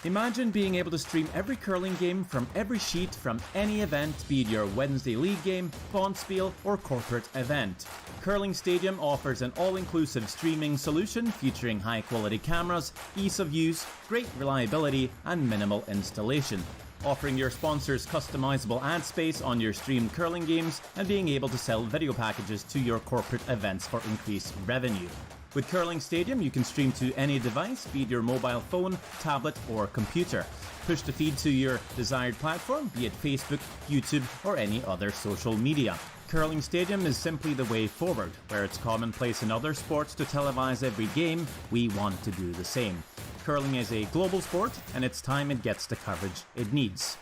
Imagine being able to stream every curling game from every sheet from any event, be it your Wednesday league game, bonspiel, or corporate event. Curling Stadium offers an all-inclusive streaming solution featuring high-quality cameras, ease of use, great reliability, and minimal installation. Offering your sponsors customizable ad space on your streamed curling games and being able to sell video packages to your corporate events for increased revenue. With Curling Stadium, you can stream to any device, be it your mobile phone, tablet, or computer. Push the feed to your desired platform, be it Facebook, YouTube, or any other social media. Curling Stadium is simply the way forward. Where it's commonplace in other sports to televise every game, we want to do the same. Curling is a global sport, and it's time it gets the coverage it needs.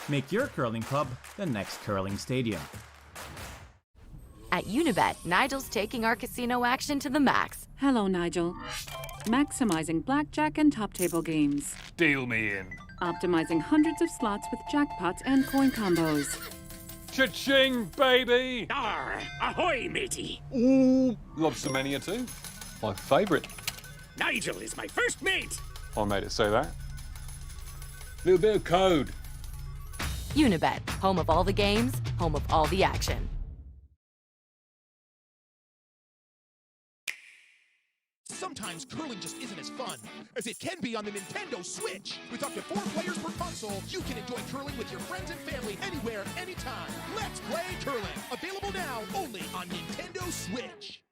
Make your curling club the next Curling Stadium. At Unibet, Nigel's taking our casino action to the max. Hello, Nigel. Maximizing blackjack and top table games. Deal me in. Optimizing hundreds of slots with jackpots and coin combos. Cha-ching, baby! Arr! Ahoy, matey! Ooh, lobster mania too. My favourite. Nigel is my first mate! I made it say that. Little bit of code. Unibet, home of all the games, home of all the action. Sometimes curling just isn't as fun as it can be on the Nintendo Switch. With up to 4 players per console, you can enjoy curling with your friends and family anywhere, anytime. Let's play curling. Available now only on Nintendo Switch.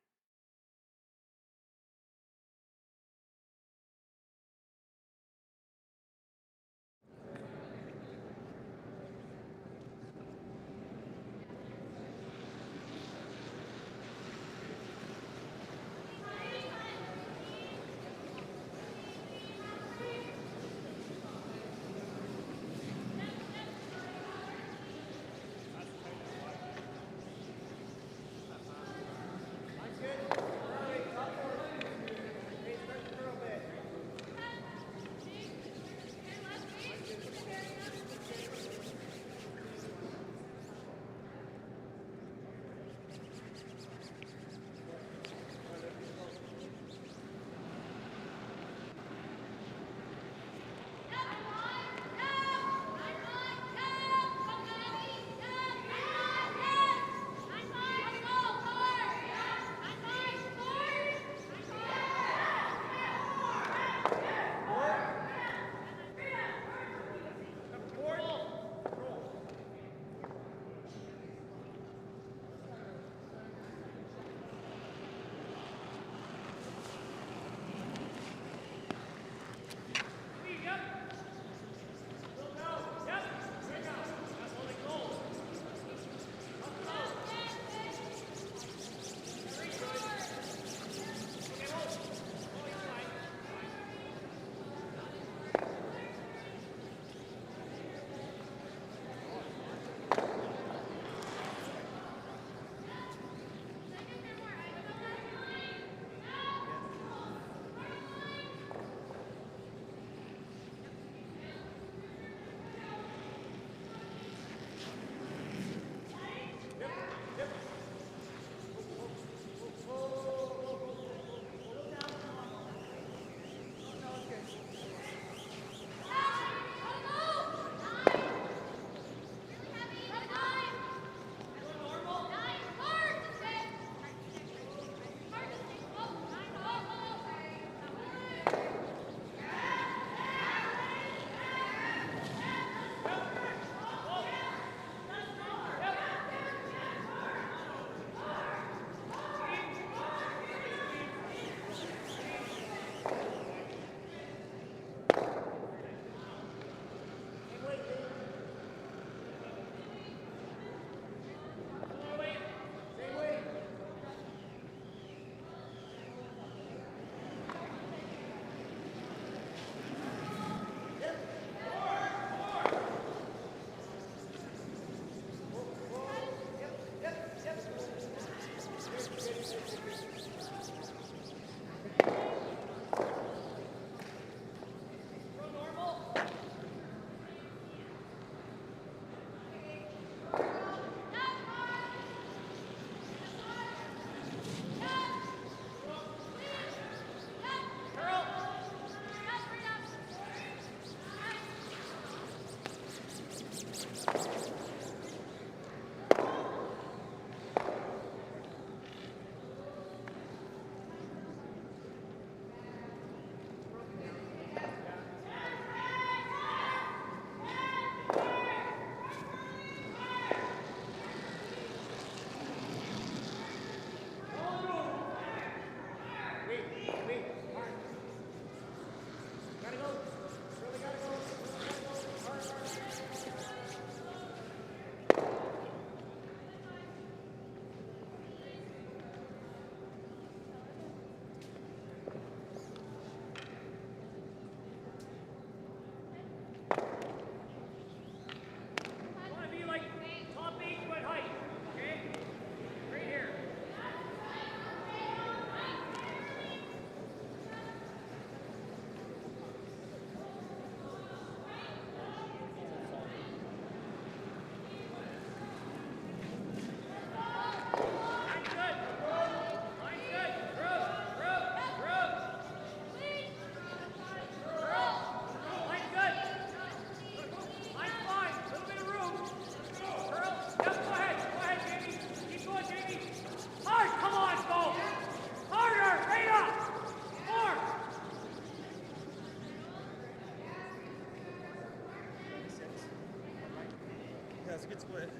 a good split.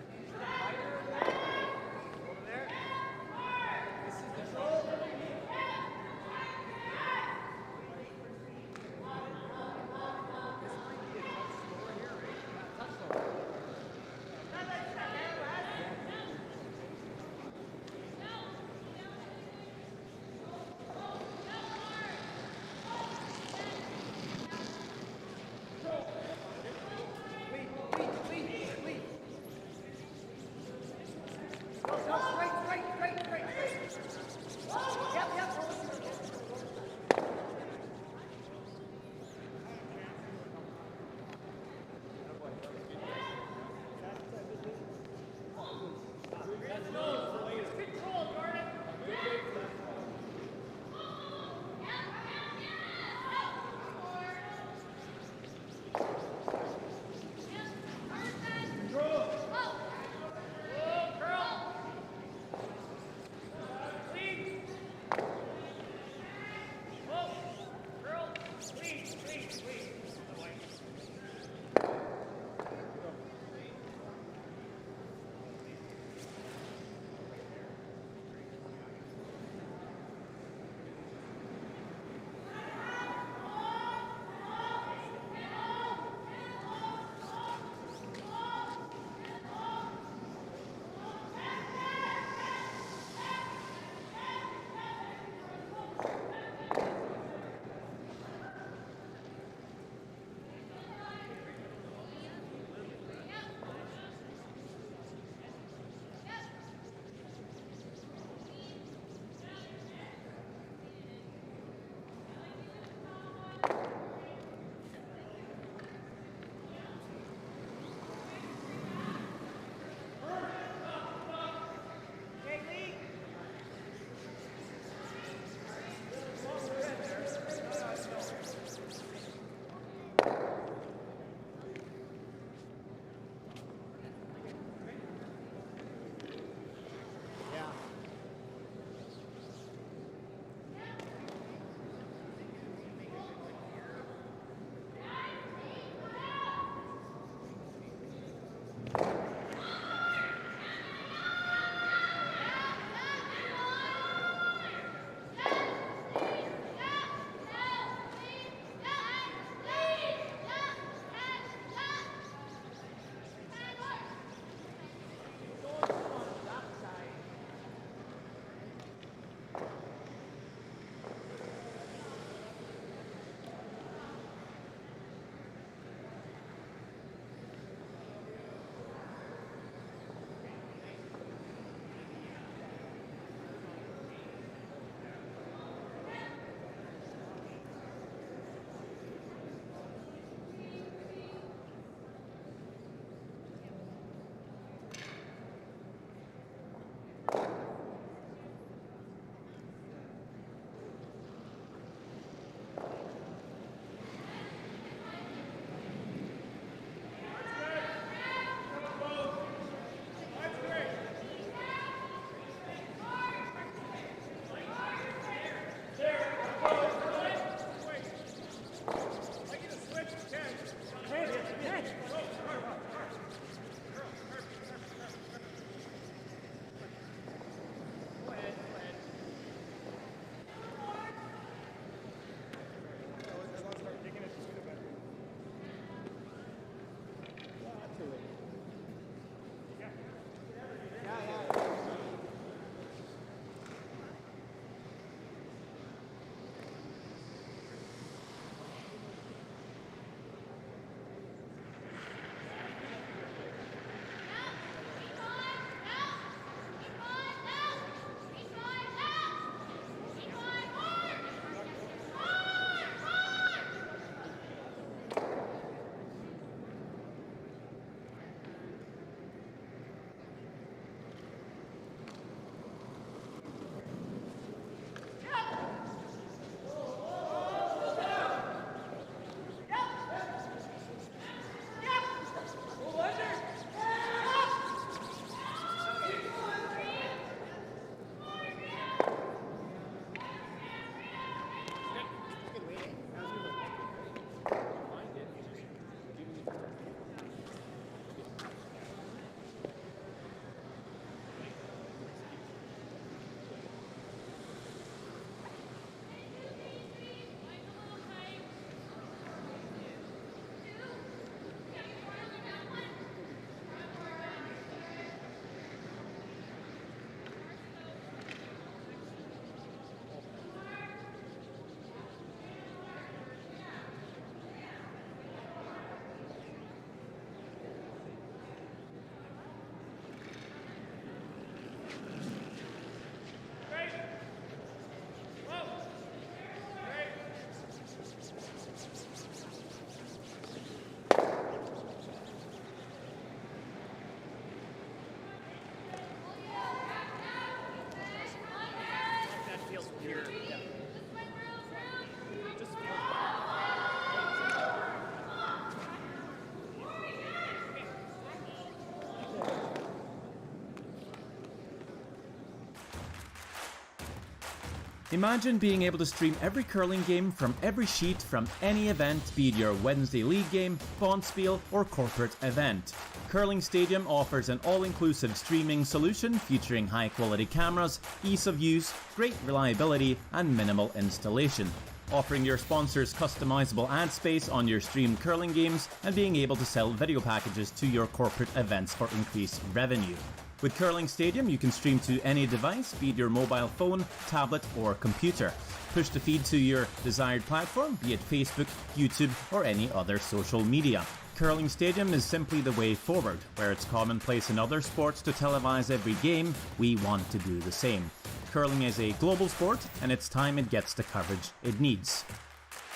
Imagine being able to stream every curling game from every sheet from any event, be it your Wednesday league game, bonspiel, or corporate event. Curling Stadium offers an all-inclusive streaming solution featuring high-quality cameras, ease of use, great reliability, and minimal installation. Offering your sponsors customizable ad space on your streamed curling games and being able to sell video packages to your corporate events for increased revenue. With Curling Stadium, you can stream to any device, be it your mobile phone, tablet, or computer. Push the feed to your desired platform, be it Facebook, YouTube, or any other social media. Curling Stadium is simply the way forward. Where it's commonplace in other sports to televise every game, we want to do the same. Curling is a global sport, and it's time it gets the coverage it needs.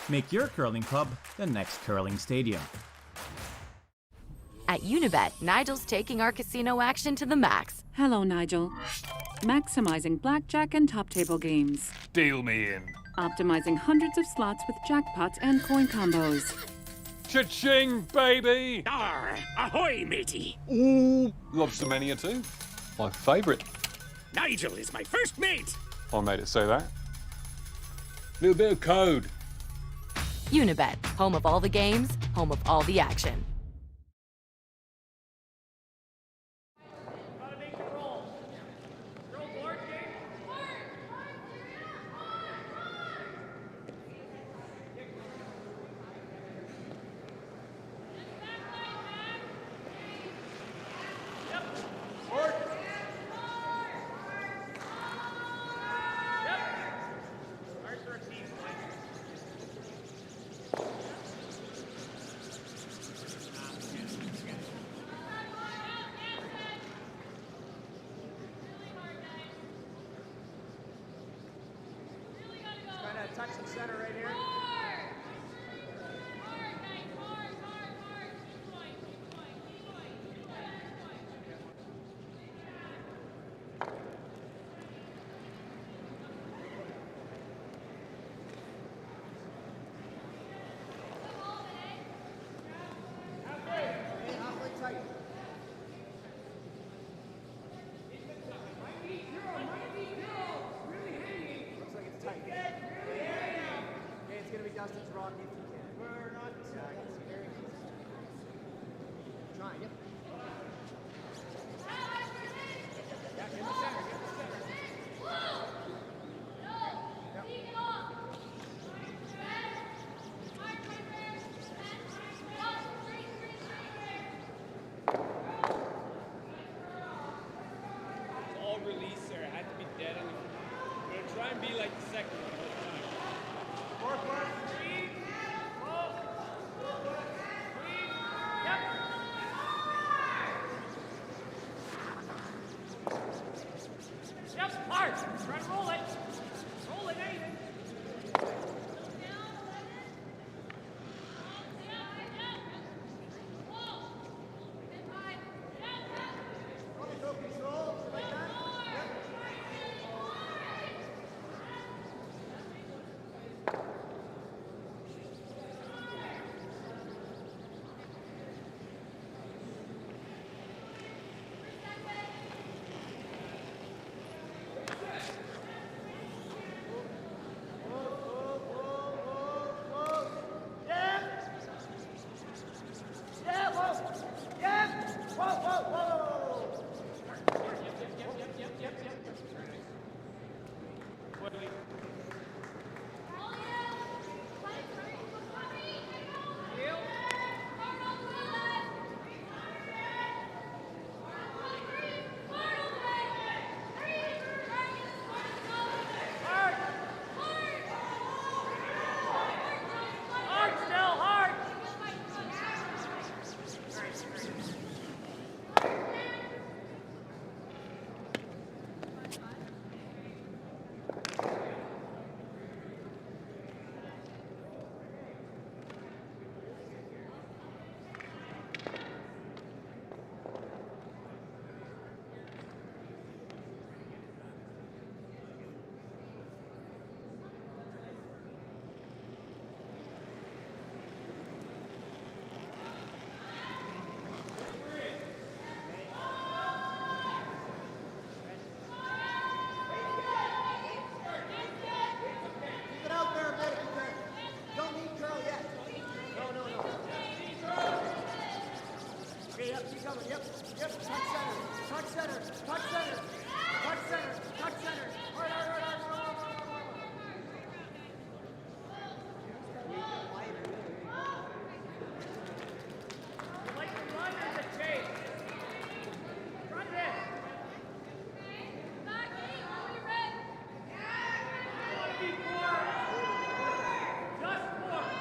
Make your curling club the next Curling Stadium. At Unibet, Nigel's taking our casino action to the max. Hello, Nigel. Maximizing blackjack and top table games. Deal me in. Optimizing hundreds of slots with jackpots and coin combos. Cha-ching, baby! Arr, ahoy, matey! Ooh, lobster mania too. My favourite. Nigel is my first mate! I made it say that. Little bit of code. Unibet, home of all the games, home of all the action. Touch the center right here. Dustin's wrong if you can. We're not trying, yep. Yeah, get in the center, get in the center. It's all released, sir. It had to be dead on the. I'm gonna try and be like the second one all the time. coming. Yep. Touch center. Touch center. Touch center. Touch center. Touch center. All right. Like the run or the chase? Run this. Want to be four. Just four.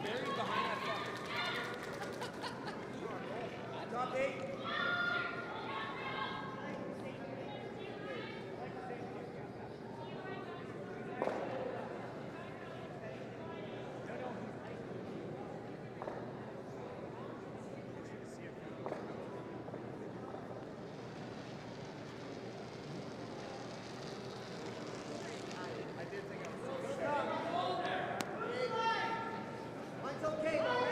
Buried behind that fucker. Drop 8. Mine's okay, though.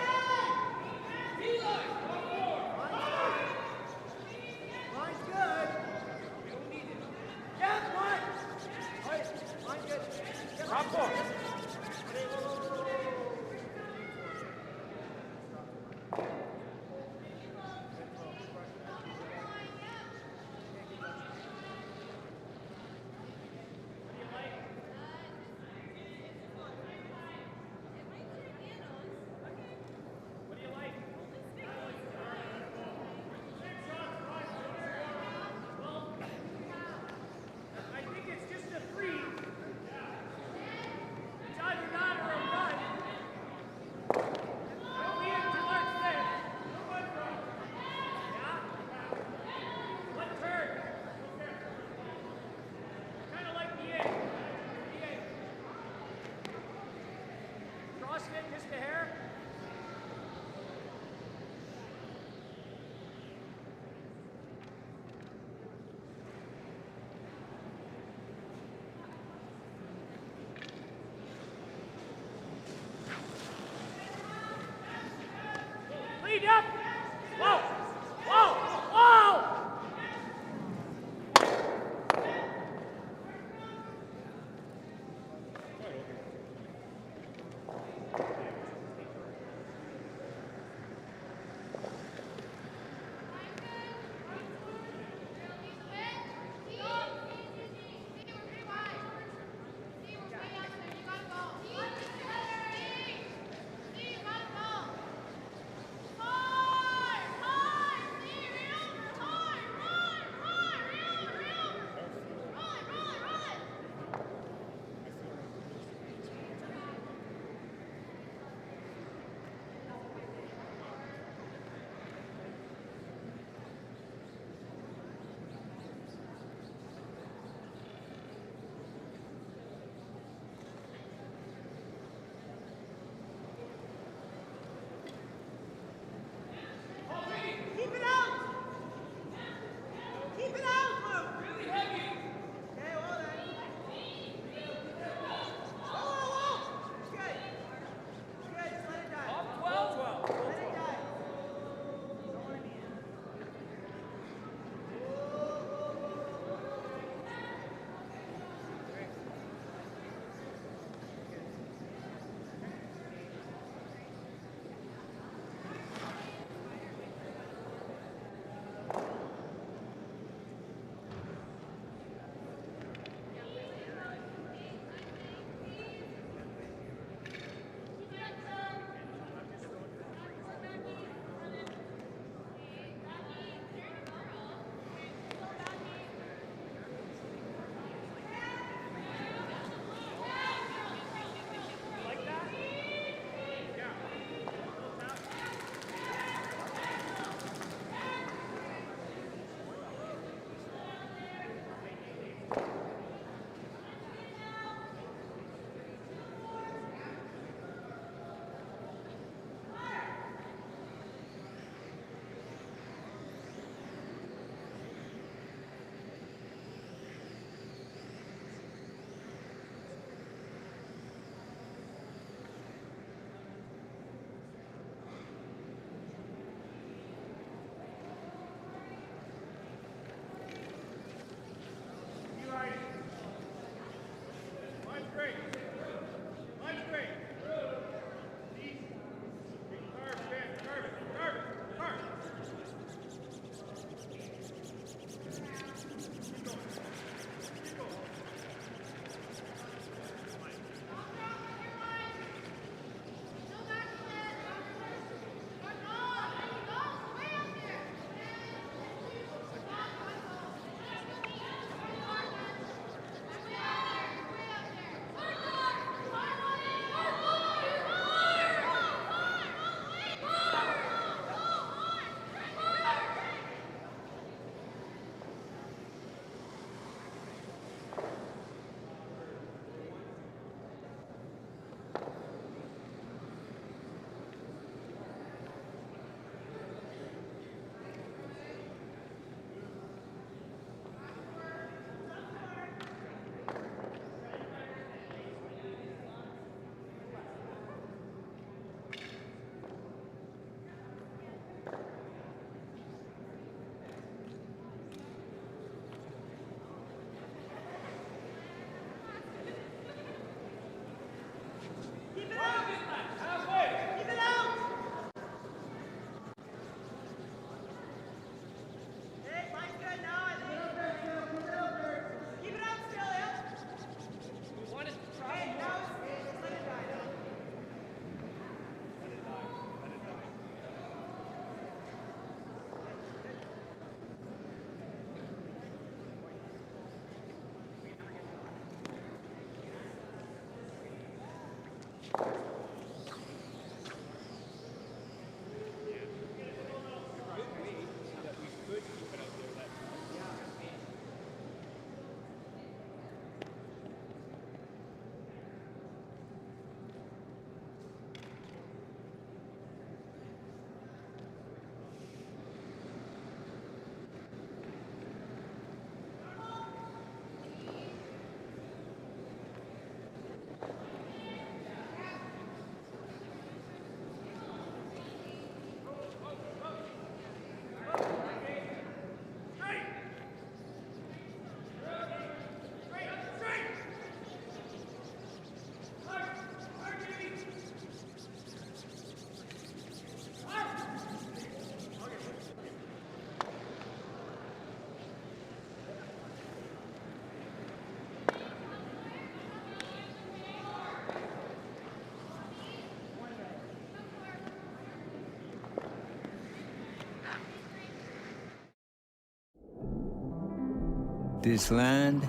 This land,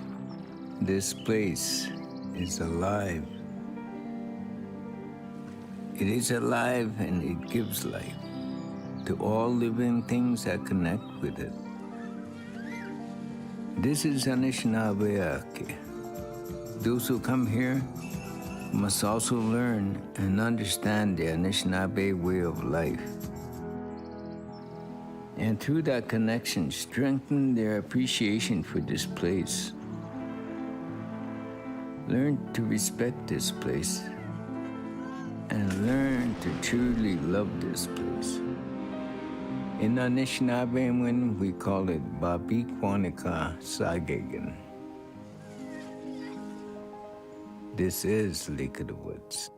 this place is alive. It is alive and it gives life to all living things that connect with it. This is Anishinaabe. Those who come here must also learn and understand the Anishinaabe way of life. And through that connection, strengthen their appreciation for this place. Learn to respect this place and learn to truly love this place. In Anishinaabe, we call it B-QUALIFIER Sagagan. This is Lake of the Woods.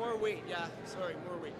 more weight. Yeah, sorry, more weight.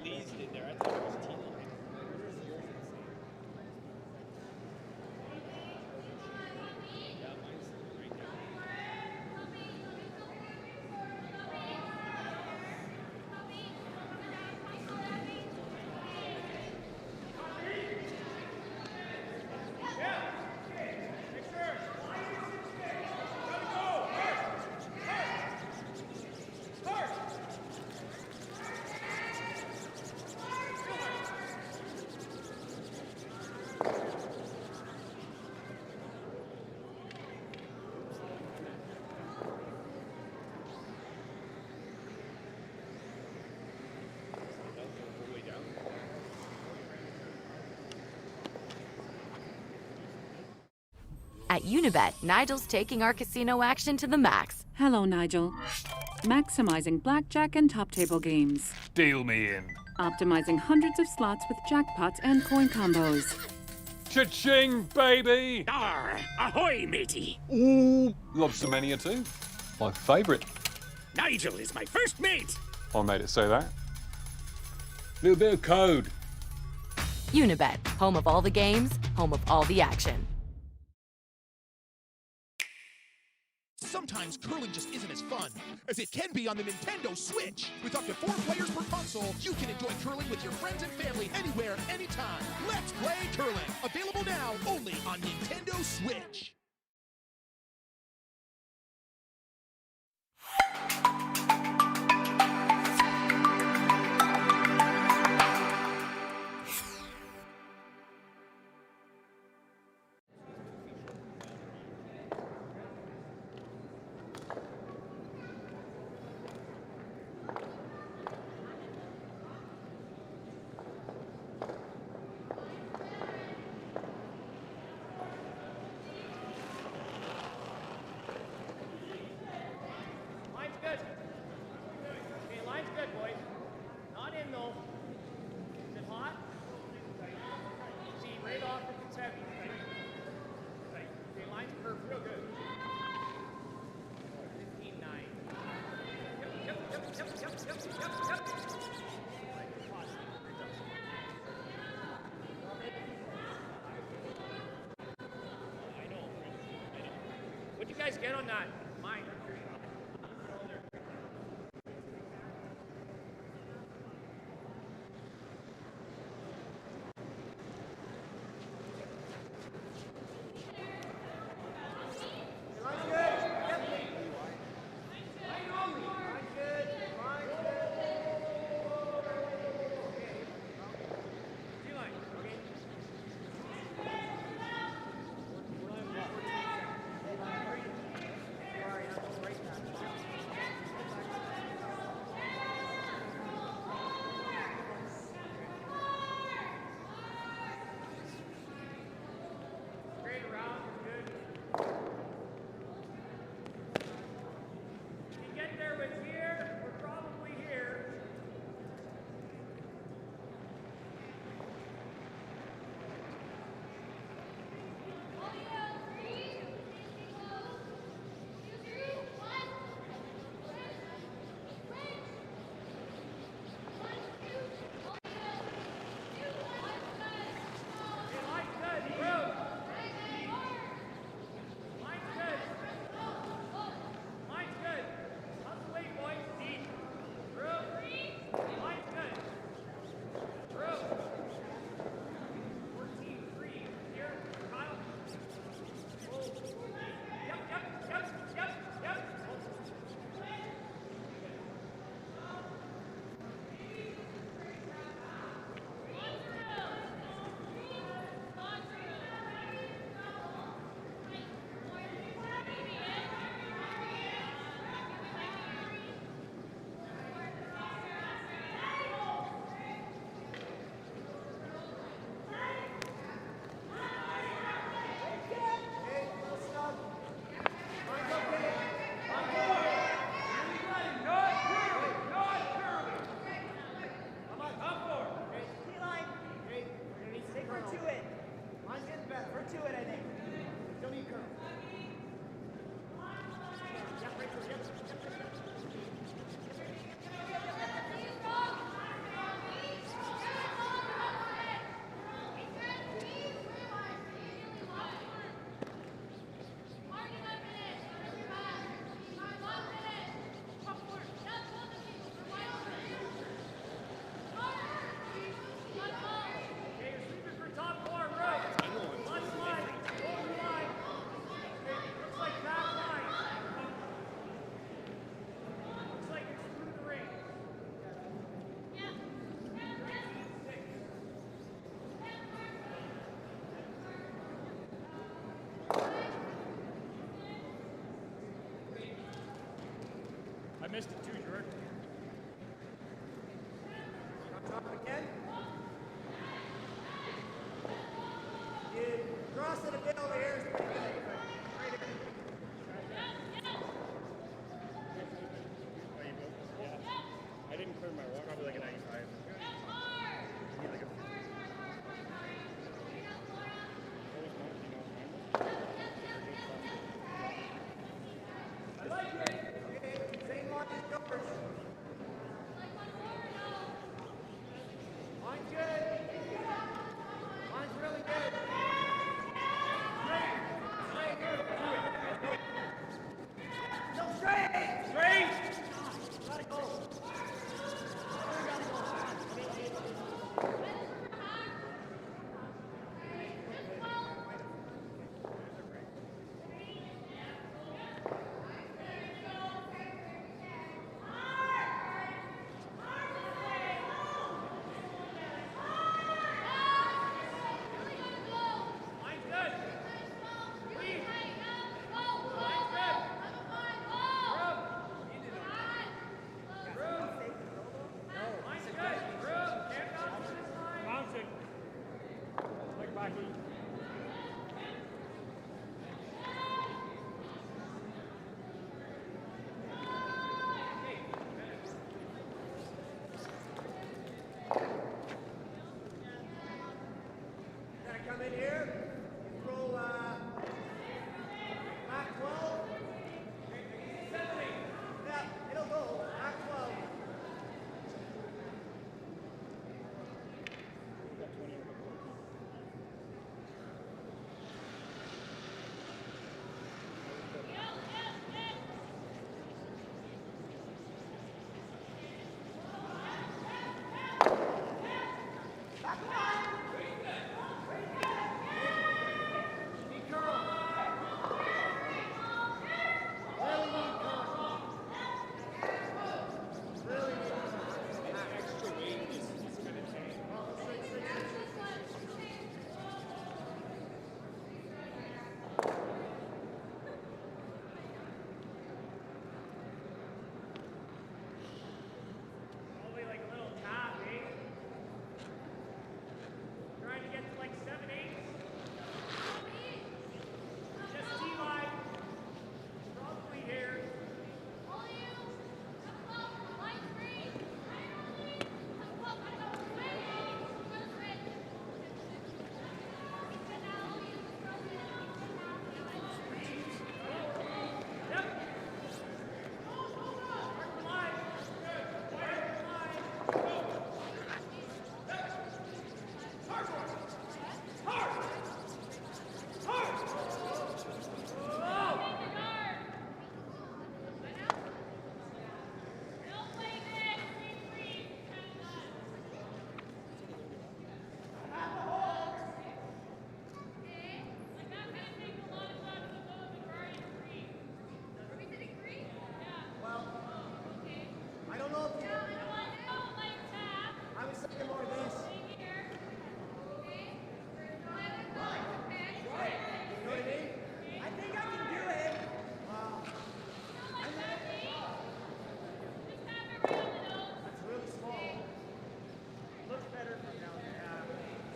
Lee's in there. I thought it was T-line. Yeah, mine's right now. At Unibet, Nigel's taking our casino action to the max. Hello, Nigel. Maximizing blackjack and top table games. Deal me in. Optimizing hundreds of slots with jackpots and coin combos. Cha-ching, baby! Arr! Ahoy, matey! Ooh, lobster mania too. My favourite. Nigel is my first mate! I made it say that. Little bit of code. Unibet, home of all the games, home of all the action. Sometimes curling just isn't as fun as it can be on the Nintendo Switch. With up to 4 players per console, you can enjoy curling with your friends and family anywhere, anytime. Let's play curling. Available now only on Nintendo Switch. Line's good. Okay, line's good, boys. Not in, though. Is it hot? See, right off if it's heavy. Okay, line's curved real good. 15-9. Yep. I know. What'd you guys get on that? Mine. I didn't clear my walk. Probably like a 95. You need like a I like it. Same mark as yours. Mine's good. Mine's really good. No, straight. Straight. Gotta go. Come in here, throw back 12. Yeah, it'll go, back 12.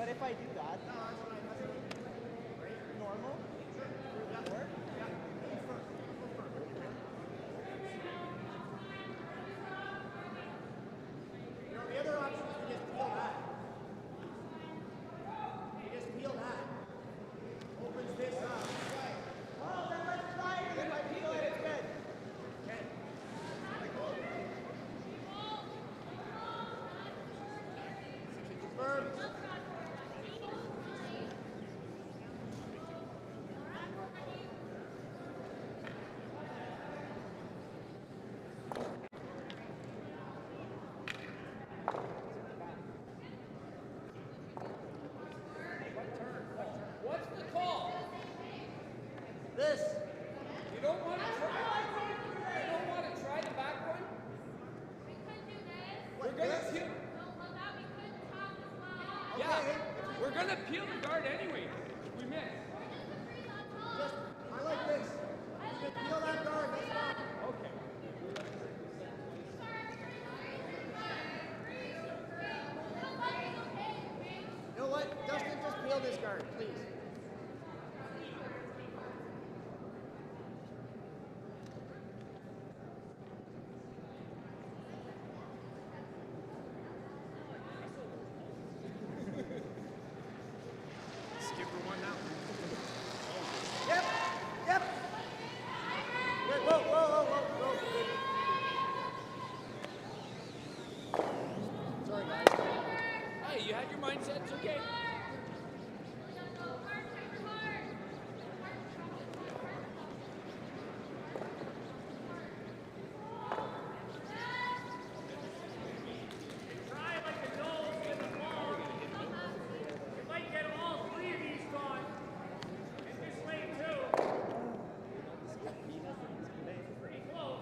If I do that, normal, would that work? Yeah. You know, the other option is to just peel that. You just peel that. Opens this up. Oh, then let's try it. If I peel it, it's good. Okay. Confirm. What's the call? This. You don't want to try? You don't want to try the back one? We're gonna peel. Yeah, we're gonna peel the guard anyway. If we miss. I like this. You can peel that guard. That's fine. Okay. You know what? Dustin, just peel this guard, please. got your mindset. It's okay. Try like the nose with the ball. You might get all three of these gone. And this lane too. Be close.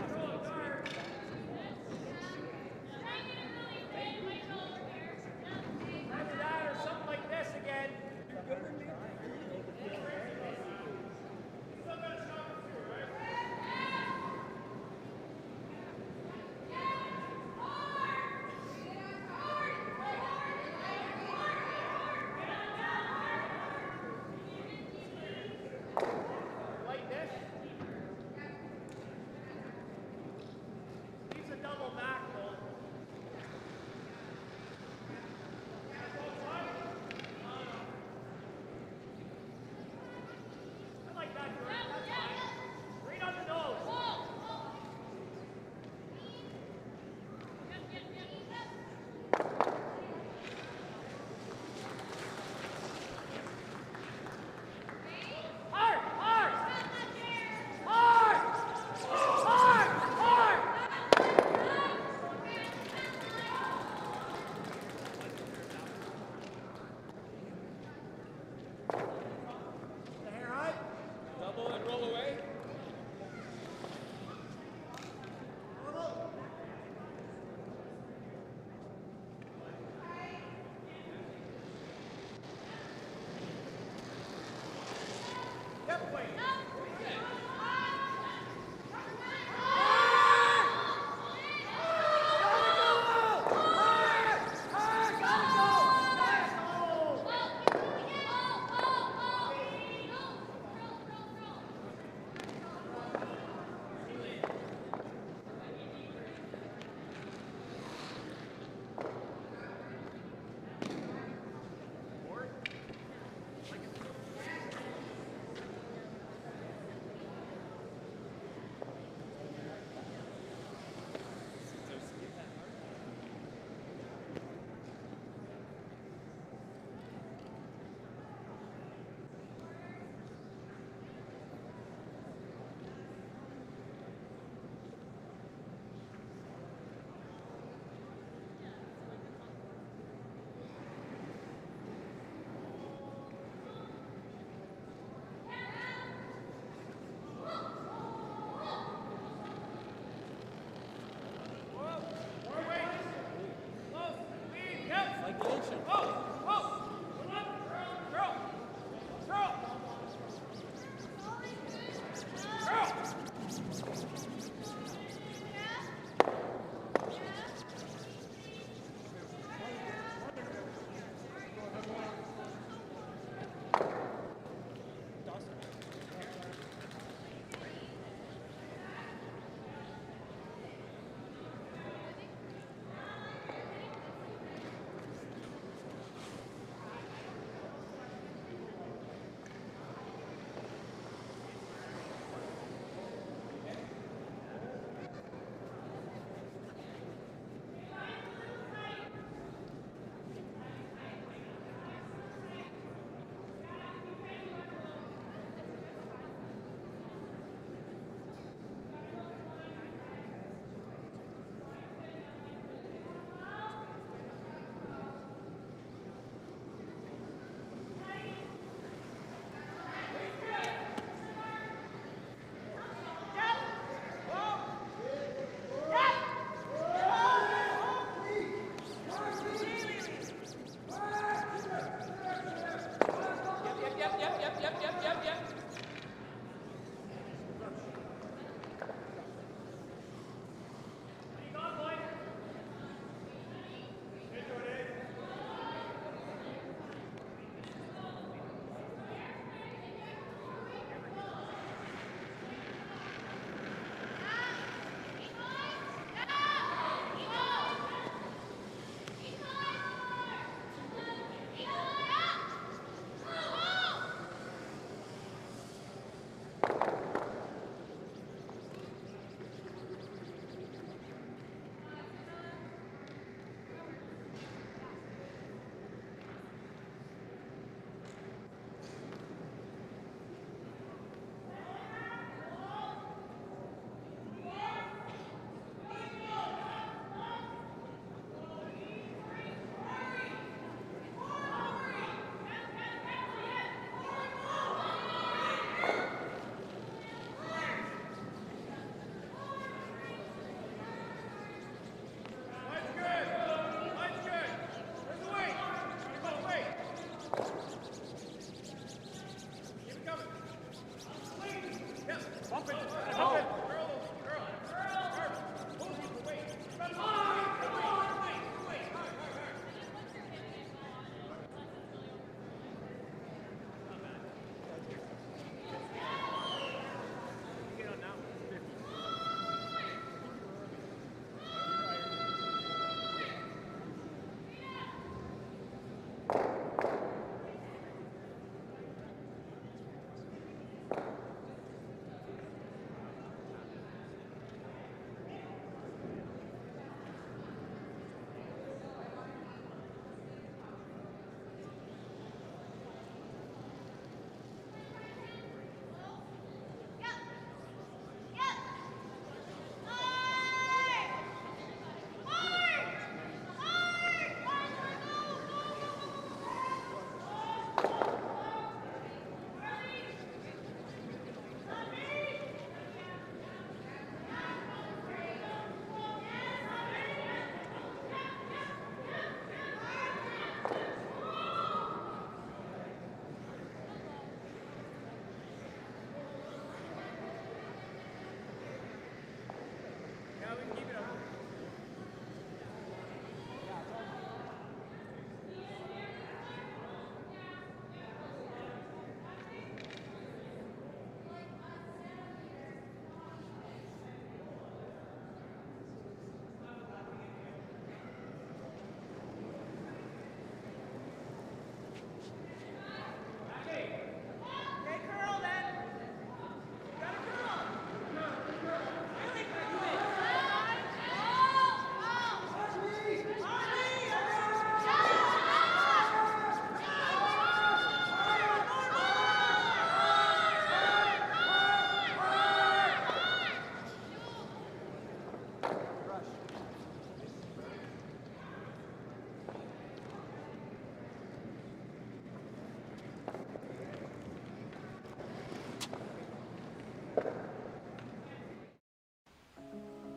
Throw a guard.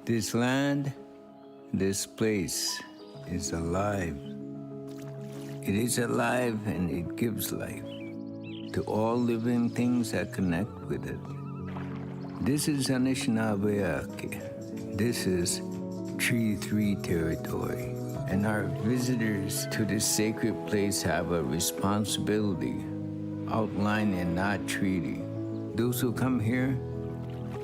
This land, this place is alive. It is alive and it gives life to all living things that connect with it. This is Anishinaabe. This is Tree 3 territory. And our visitors to this sacred place have a responsibility outlined in that treaty. Those who come here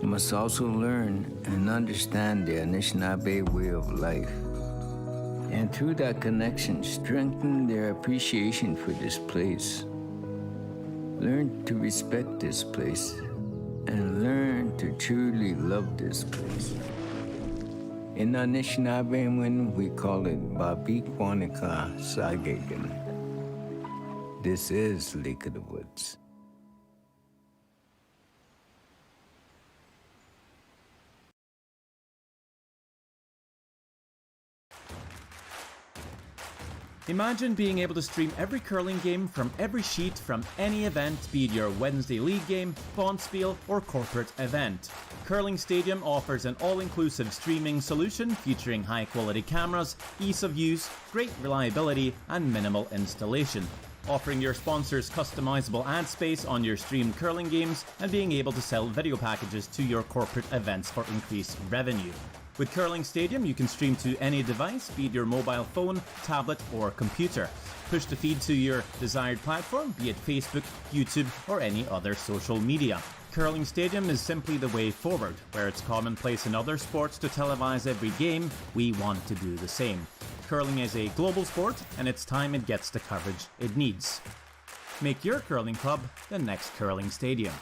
must also learn and understand the Anishinaabe way of life. And through that connection, strengthen their appreciation for this place. Learn to respect this place and learn to truly love this place. In Anishinaabe, we call it B-QUALIFIER Sagegan. This is Lake of the Woods. Imagine being able to stream every curling game from every sheet from any event, be it your Wednesday league game, bonspiel, or corporate event. Curling Stadium offers an all-inclusive streaming solution featuring high-quality cameras, ease of use, great reliability, and minimal installation. Offering your sponsors customizable ad space on your streamed curling games and being able to sell video packages to your corporate events for increased revenue. With Curling Stadium, you can stream to any device, be it your mobile phone, tablet, or computer. Push the feed to your desired platform, be it Facebook, YouTube, or any other social media. Curling Stadium is simply the way forward. Where it's commonplace in other sports to televise every game, we want to do the same. Curling is a global sport, and it's time it gets the coverage it needs. Make your curling club the next Curling Stadium.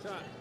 Shot.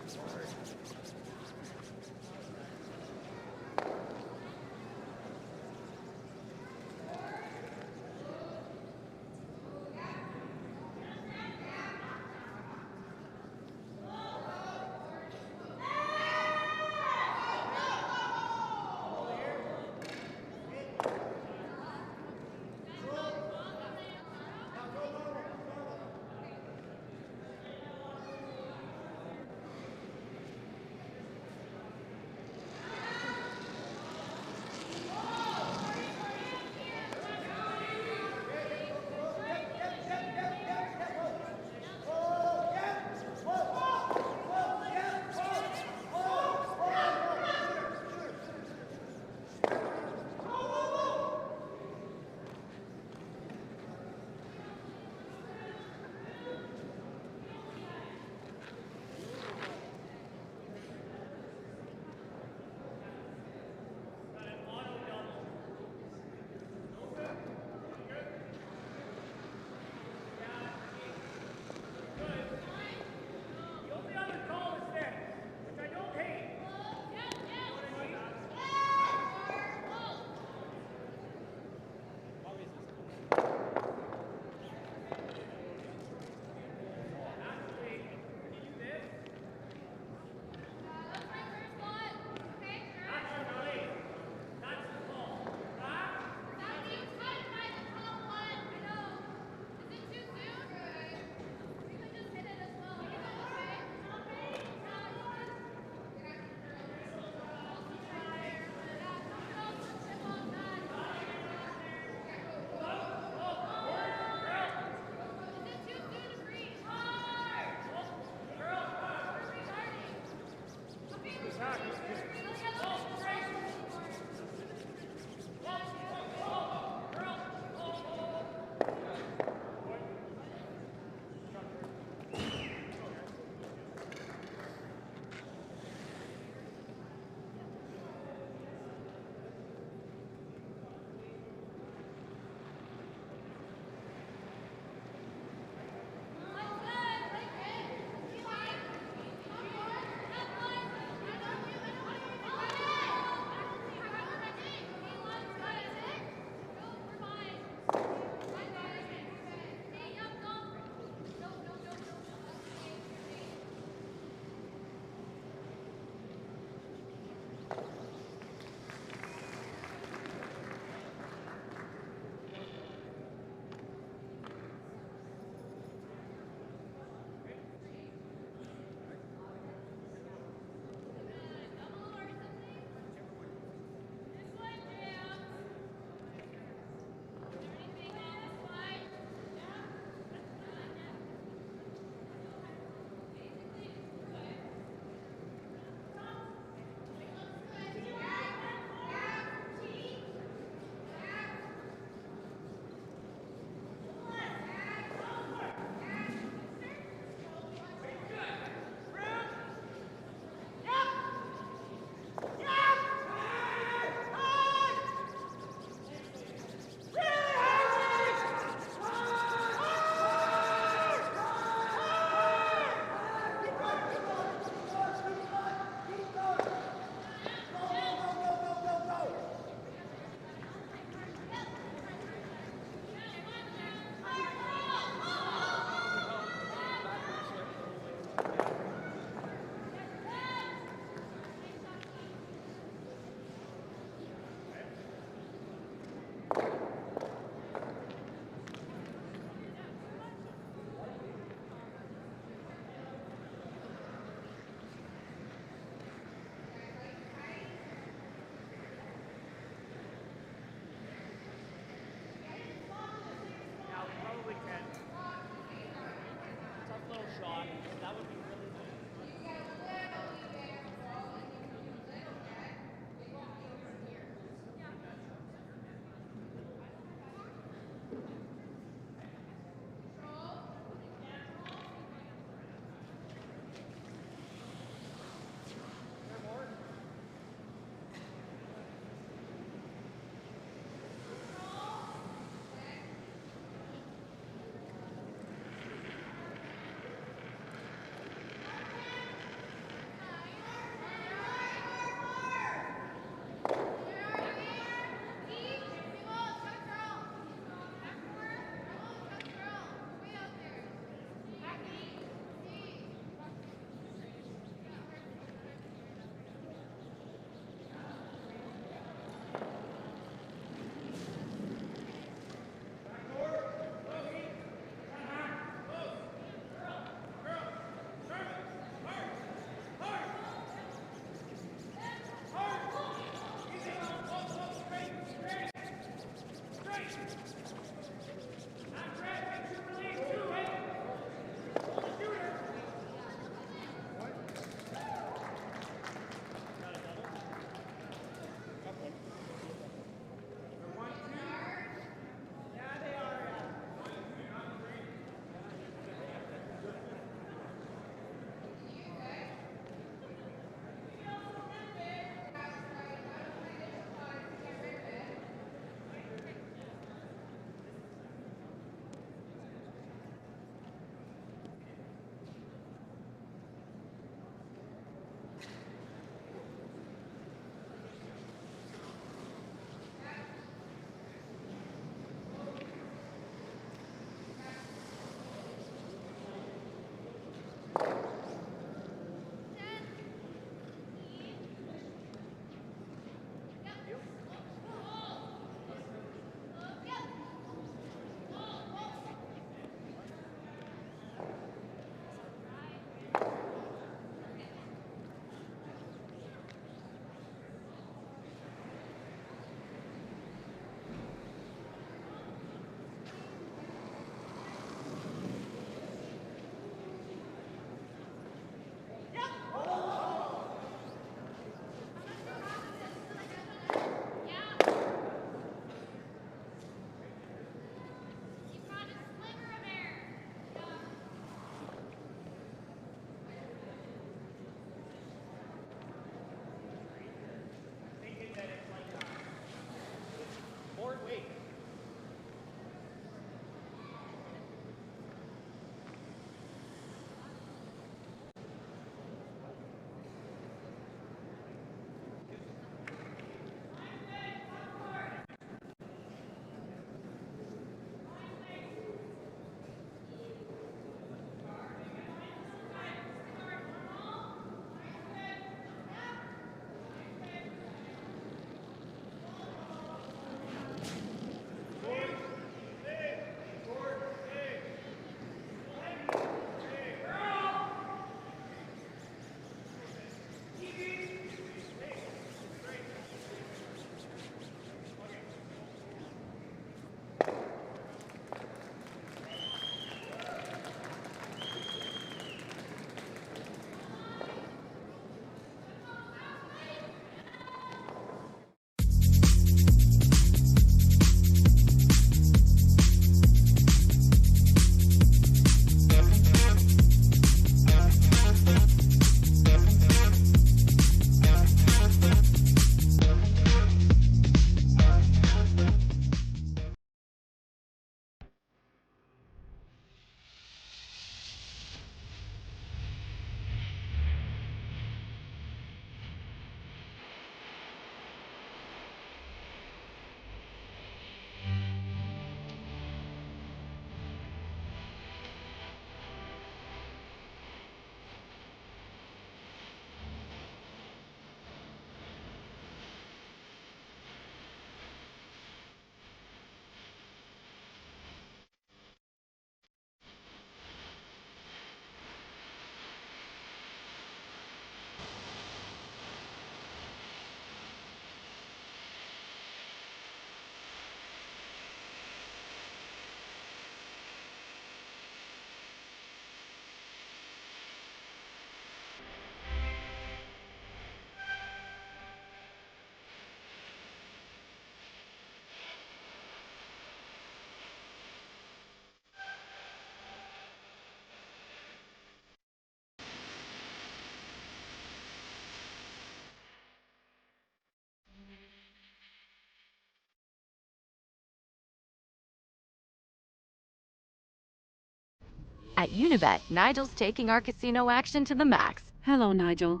At Unibet, Nigel's taking our casino action to the max. Hello, Nigel.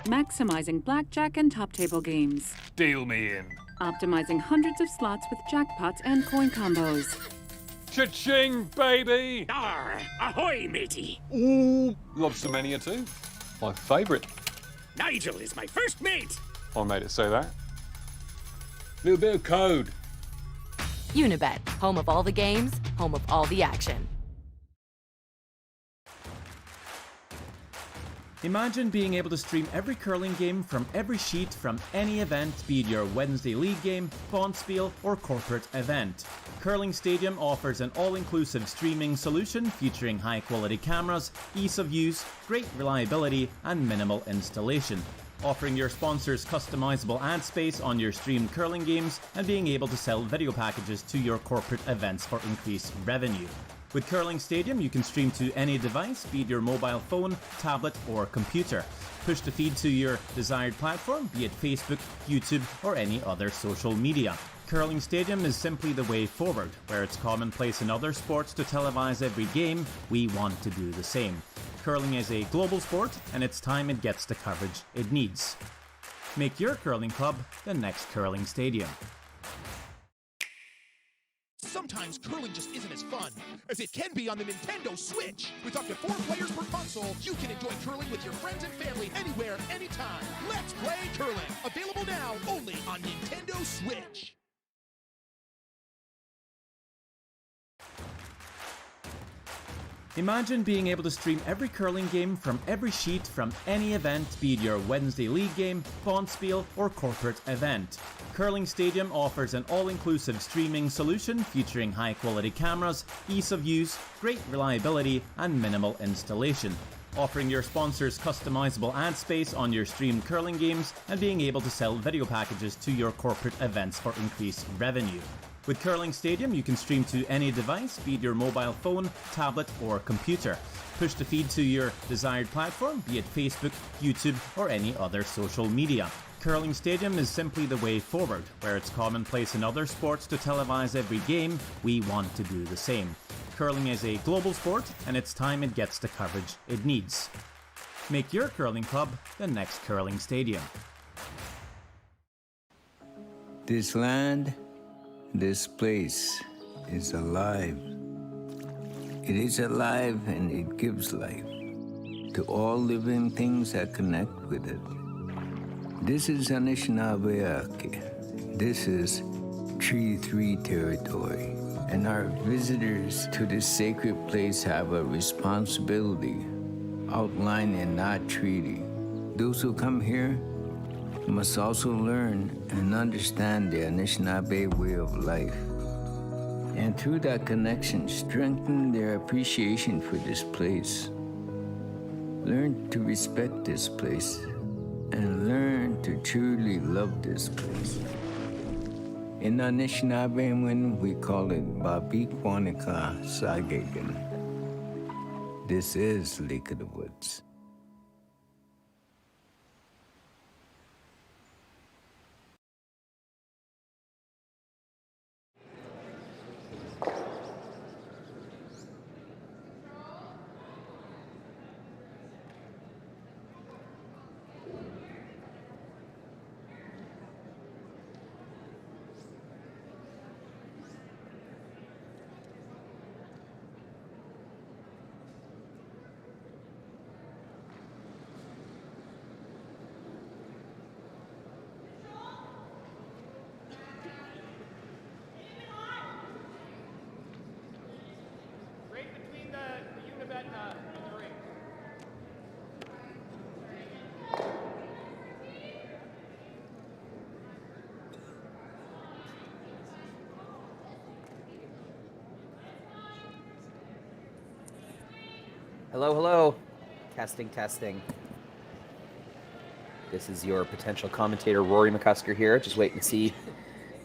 Maximizing blackjack and top table games. Deal me in. Optimizing hundreds of slots with jackpots and coin combos. Cha-ching, baby! Arr, ahoy, matey. Ooh, lobster mania too. My favourite. Nigel is my first mate. I made it say that. Little bit of code. Unibet, home of all the games, home of all the action. Imagine being able to stream every curling game from every sheet from any event, be it your Wednesday league game, bonspiel, or corporate event. Curling Stadium offers an all-inclusive streaming solution featuring high-quality cameras, ease of use, great reliability, and minimal installation. Offering your sponsors customizable ad space on your streamed curling games and being able to sell video packages to your corporate events for increased revenue. With Curling Stadium, you can stream to any device, be it your mobile phone, tablet, or computer. Push the feed to your desired platform, be it Facebook, YouTube, or any other social media. Curling Stadium is simply the way forward. Where it's commonplace in other sports to televise every game, we want to do the same. Curling is a global sport, and it's time it gets the coverage it needs. Make your curling club the next Curling Stadium. Sometimes curling just isn't as fun as it can be on the Nintendo Switch. With up to 4 players per console, you can enjoy curling with your friends and family anywhere, anytime. Let's play curling. Available now only on Nintendo Switch. Imagine being able to stream every curling game from every sheet from any event, be it your Wednesday league game, bonspiel, or corporate event. Curling Stadium offers an all-inclusive streaming solution featuring high-quality cameras, ease of use, great reliability, and minimal installation. Offering your sponsors customizable ad space on your streamed curling games and being able to sell video packages to your corporate events for increased revenue. With Curling Stadium, you can stream to any device, be it your mobile phone, tablet, or computer. Push the feed to your desired platform, be it Facebook, YouTube, or any other social media. Curling Stadium is simply the way forward. Where it's commonplace in other sports to televise every game, we want to do the same. Curling is a global sport, and it's time it gets the coverage it needs. Make your curling club the next Curling Stadium. This land, this place is alive. It is alive and it gives life to all living things that connect with it. This is Anishinaabe. This is Tree 3 territory. And our visitors to this sacred place have a responsibility outlined in that treaty. Those who come here must also learn and understand the Anishinaabe way of life. And through that connection, strengthen their appreciation for this place. Learn to respect this place and learn to truly love this place. In Anishinaabe, we call it B-QUALIFIER Sagegan. This is Lake of the Woods. Right between the Unibet and the ring. Hello, hello. Testing, testing. This is your potential commentator, Rory McCusker here. Just waiting to see,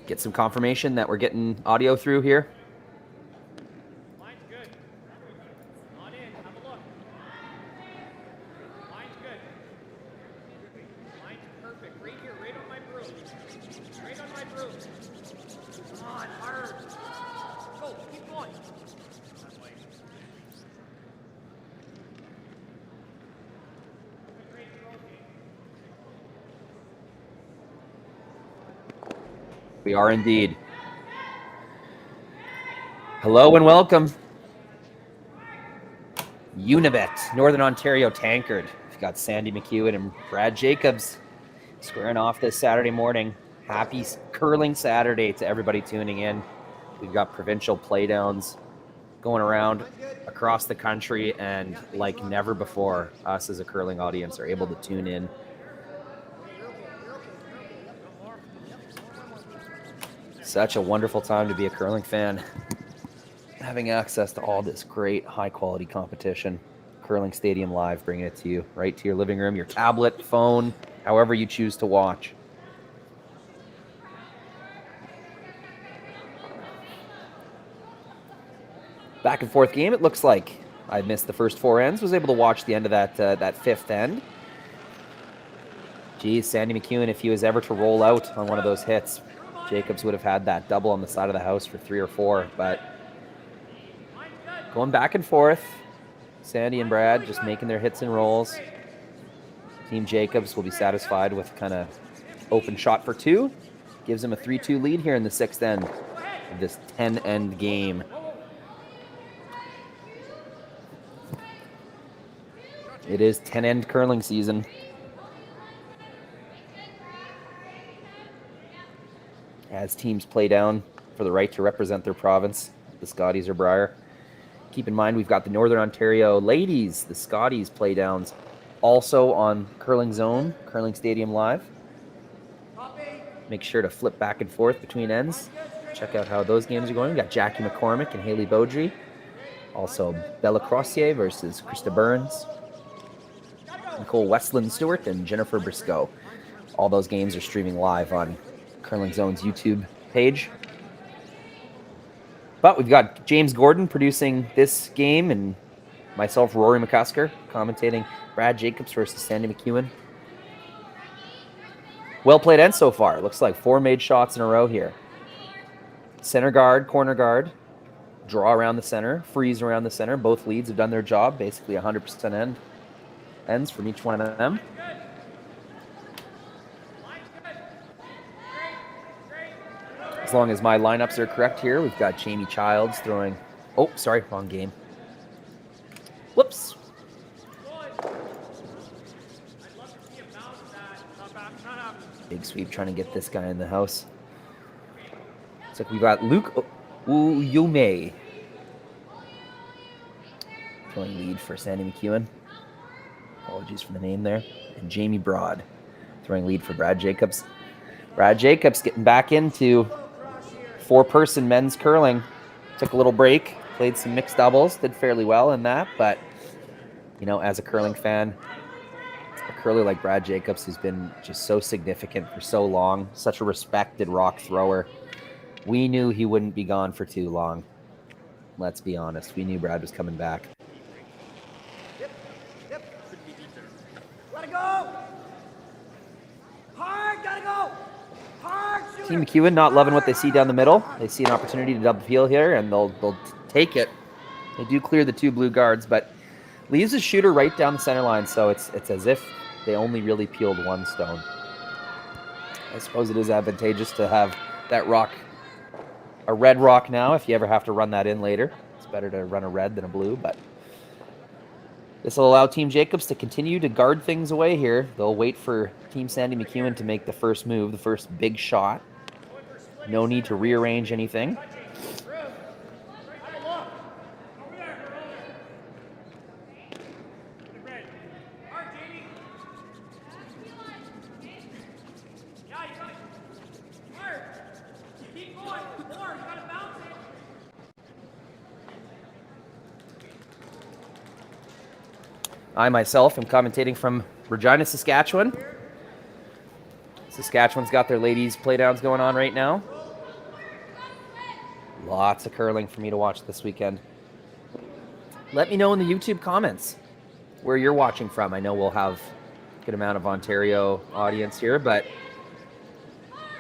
get some confirmation that we're getting audio through here. Line's good. Not in. Have a look. Line's good. Line's perfect. Right here. Right on my broom. Right on my broom. Come on. Hard. Go. Keep going. That way. We are indeed. Hello and welcome. Unibet Northern Ontario Tankard. We've got Sandy MacEwan and Brad Jacobs squaring off this Saturday morning. Happy curling Saturday to everybody tuning in. We've got provincial playdowns going around across the country, and like never before, us as a curling audience are able to tune in. Such a wonderful time to be a curling fan. Having access to all this great high-quality competition. Curling Stadium Live, bringing it to you right to your living room, your tablet, phone, however you choose to watch. Back and forth game, it looks like. I missed the first 4 ends, was able to watch the end of that fifth end. Geez, Sandy MacEwan, if he was ever to roll out on one of those hits, Jacobs would have had that double on the side of the house for 3 or 4, but going back and forth, Sandy and Brad just making their hits and rolls. Team Jacobs will be satisfied with kind of open shot for 2. Gives him a 3-2 lead here in the 6th end of this 10-end game. It is 10-end curling season. As teams play down for the right to represent their province, the Scotties or Brier. Keep in mind, we've got the Northern Ontario ladies, the Scotties playdowns, also on Curling Zone, Curling Stadium Live. Make sure to flip back and forth between ends. Check out how those games are going. We've got Jackie McCormick and Haley Beaudry. Also, Bella Crossier versus Krista Burns. Nicole Westland Stewart and Jennifer Briscoe. All those games are streaming live on Curling Zone's YouTube page. But we've got James Gordon producing this game, and myself, Rory McCusker, commentating Brad Jacobs versus Sandy MacEwan. Well played end so far. Looks like 4 made shots in a row here. Center guard, corner guard, draw around the center, freeze around the center. Both leads have done their job. Basically 100% ends from each one of them. As long as my lineups are correct here, we've got Jamie Childs throwing... Oh, sorry, wrong game. Whoops. Big sweep trying to get this guy in the house. Looks like we've got Luke Uyume throwing lead for Sandy MacEwan. Apologies for the name there. And Jamie Broad throwing lead for Brad Jacobs. Brad Jacobs getting back into 4-person men's curling. Took a little break, played some mixed doubles, did fairly well in that, but you know, as a curling fan, a curler like Brad Jacobs, who's been just so significant for so long, such a respected rock thrower, we knew he wouldn't be gone for too long. Let's be honest, we knew Brad was coming back. Let it go! Hard, gotta go! Team MacEwan not loving what they see down the middle. They see an opportunity to double peel here, and they'll take it. They do clear the 2 blue guards, but leaves a shooter right down the center line, so it's as if they only really peeled 1 stone. I suppose it is advantageous to have that rock, a red rock now, if you ever have to run that in later. It's better to run a red than a blue, but this will allow Team Jacobs to continue to guard things away here. They'll wait for Team Sandy MacEwan to make the first move, the first big shot. No need to rearrange anything. I myself am commentating from Regina, Saskatchewan. Saskatchewan's got their ladies playdowns going on right now. Lots of curling for me to watch this weekend. Let me know in the YouTube comments where you're watching from. I know we'll have a good amount of Ontario audience here, but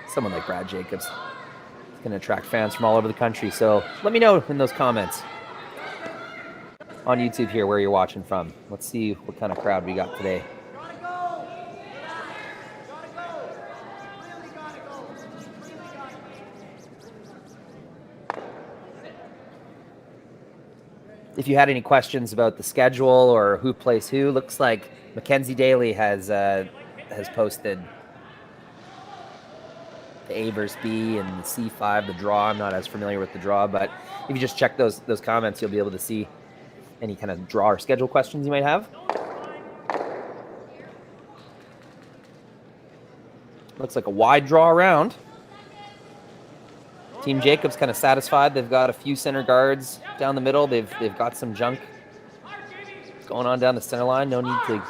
someone like Brad Jacobs is going to attract fans from all over the country. So let me know in those comments on YouTube here where you're watching from. Let's see what kind of crowd we got today. if you had any questions about the schedule or who plays who, looks like Mackenzie Daly has posted the A versus B and the C5, the draw. I'm not as familiar with the draw, but if you just check those comments, you'll be able to see any kind of draw or schedule questions you might have. Looks like a wide draw around. Team Jacobs kind of satisfied. They've got a few center guards down the middle. They've got some junk going on down the center line. No need to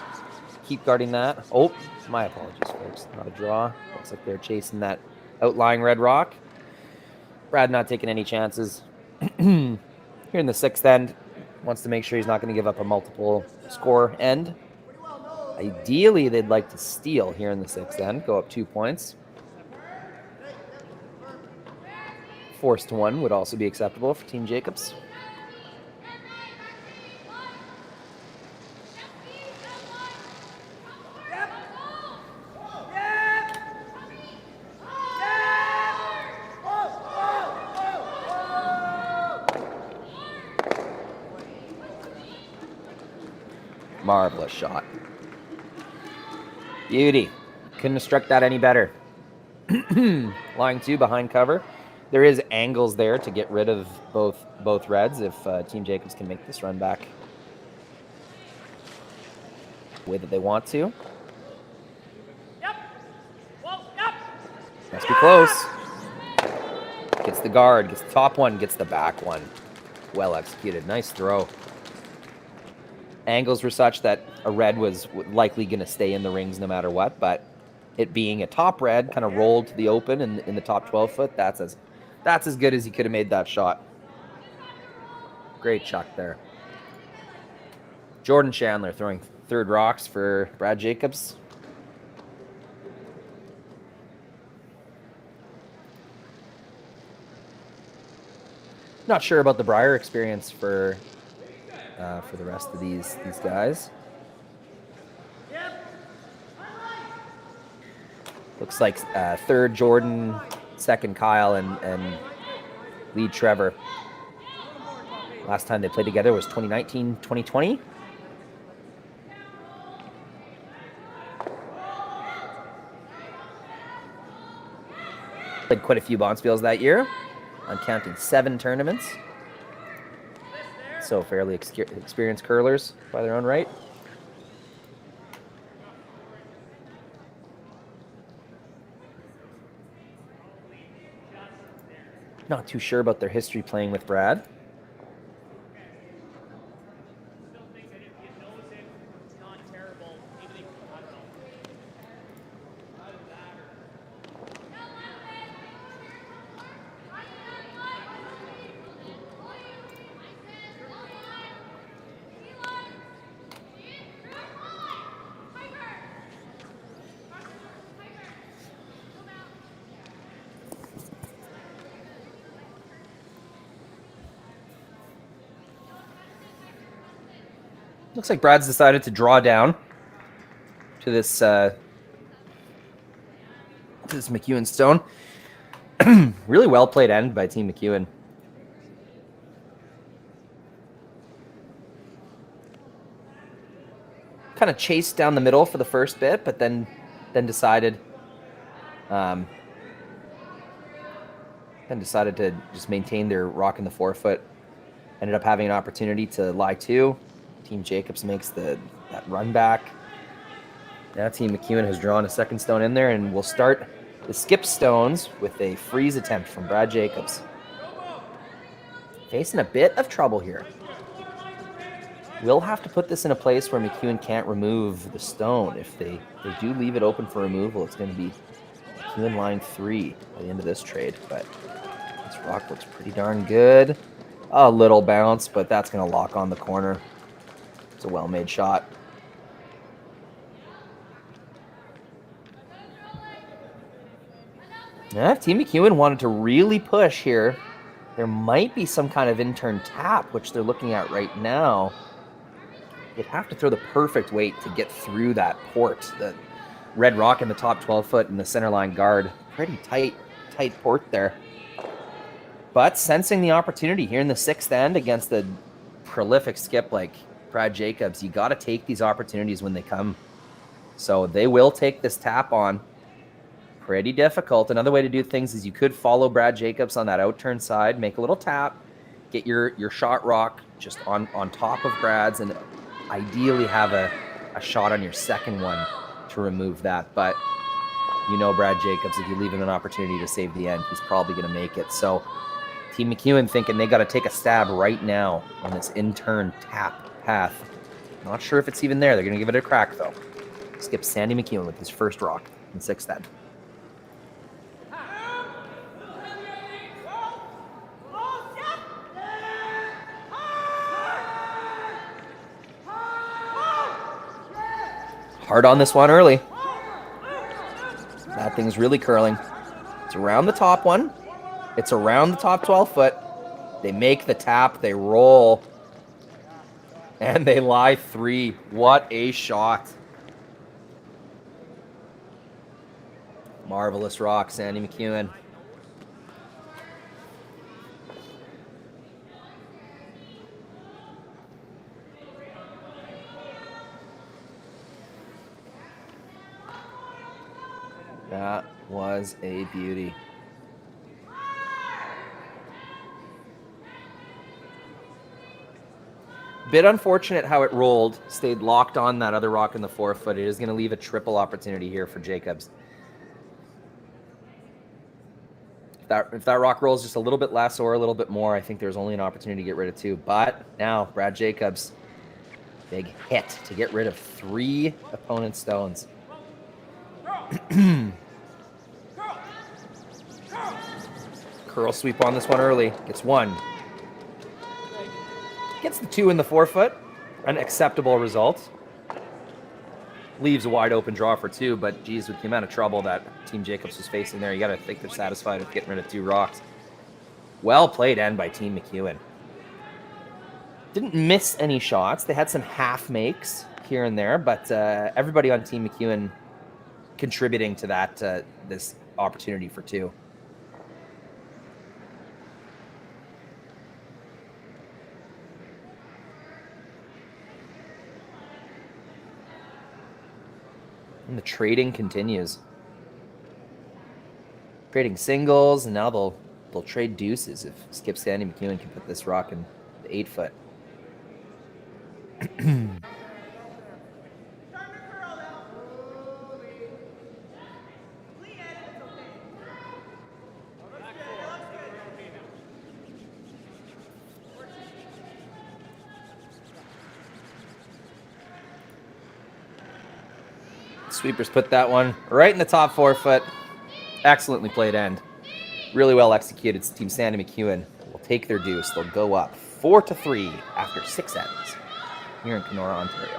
keep guarding that. Oh, my apologies, folks. Not a draw. Looks like they're chasing that outlying red rock. Brad not taking any chances. Here in the sixth end, wants to make sure he's not going to give up a multiple score end. Ideally, they'd like to steal here in the sixth end, go up 2 points. Forced one would also be acceptable for Team Jacobs. Marvelous shot. Beauty. Couldn't have struck that any better. Line 2 behind cover. There is angles there to get rid of both reds if Team Jacobs can make this run back the way that they want to. Yep. Well, yep. Must be close. Gets the guard, gets the top one, gets the back one. Well executed. Nice throw. Angles were such that a red was likely going to stay in the rings no matter what, but it being a top red kind of rolled to the open in the top 12 foot, that's as good as he could have made that shot. Great chuck there. Jordan Chandler throwing third rocks for Brad Jacobs. Not sure about the Brier experience for the rest of these guys. Looks like third Jordan, second Kyle, and lead Trevor. Last time they played together was 2019, 2020. Played quite a few bonspiels that year. I'm counting 7 tournaments. So fairly experienced curlers by their own right. Not too sure about their history playing with Brad. Looks like Brad's decided to draw down to this MacEwan stone. Really well played end by Team MacEwan. Kind of chased down the middle for the first bit, but then decided to just maintain their rock in the forefoot. Ended up having an opportunity to lie 2. Team Jacobs makes that run back. Now Team MacEwan has drawn a second stone in there, and we'll start the skip stones with a freeze attempt from Brad Jacobs. Facing a bit of trouble here. We'll have to put this in a place where MacEwan can't remove the stone. If they do leave it open for removal, it's going to be MacEwan line 3 by the end of this trade. But this rock looks pretty darn good. A little bounce, but that's going to lock on the corner. It's a well-made shot. Yeah, if Team MacEwan wanted to really push here, there might be some kind of in-turn tap, which they're looking at right now. You'd have to throw the perfect weight to get through that port. The red rock in the top 12 foot and the center line guard. Pretty tight port there. But sensing the opportunity here in the sixth end against the prolific skip like Brad Jacobs, you got to take these opportunities when they come. So they will take this tap on. Pretty difficult. Another way to do things is you could follow Brad Jacobs on that out-turn side, make a little tap, get your shot rock just on top of Brad's, and ideally have a shot on your second one to remove that. But you know Brad Jacobs, if you leave him an opportunity to save the end, he's probably going to make it. So Team MacEwan thinking they got to take a stab right now on this in-turn tap path. Not sure if it's even there. They're going to give it a crack, though. Skips Sandy MacEwan with his first rock in 6th end. Hard on this one early. That thing's really curling. It's around the top one. It's around the top 12 foot. They make the tap. They roll. And they lie 3. What a shot. Marvelous rock, Sandy MacEwan. That was a beauty. Bit unfortunate how it rolled. Stayed locked on that other rock in the 4 foot. It is going to leave a triple opportunity here for Jacobs. If that rock rolls just a little bit less or a little bit more, I think there's only an opportunity to get rid of 2. But now, Brad Jacobs, big hit to get rid of 3 opponent stones. Curl sweep on this one early. Gets 1. Gets the 2 in the 4 foot. An acceptable result. Leaves a wide open draw for 2, but geez, with the amount of trouble that Team Jacobs was facing there, you got to think they're satisfied with getting rid of 2 rocks. Well played end by Team MacEwan. Didn't miss any shots. They had some half makes here and there, but everybody on Team MacEwan contributing to that this opportunity for 2. And the trading continues. Trading singles, and now they'll trade deuces if Skip Sandy MacEwan can put this rock in the 8 foot. Sweepers put that one right in the top 4 foot. Excellently played end. Really well executed. Team Sandy MacEwan will take their deuce. They'll go up 4-3 after 6 ends here in Kenora, Ontario.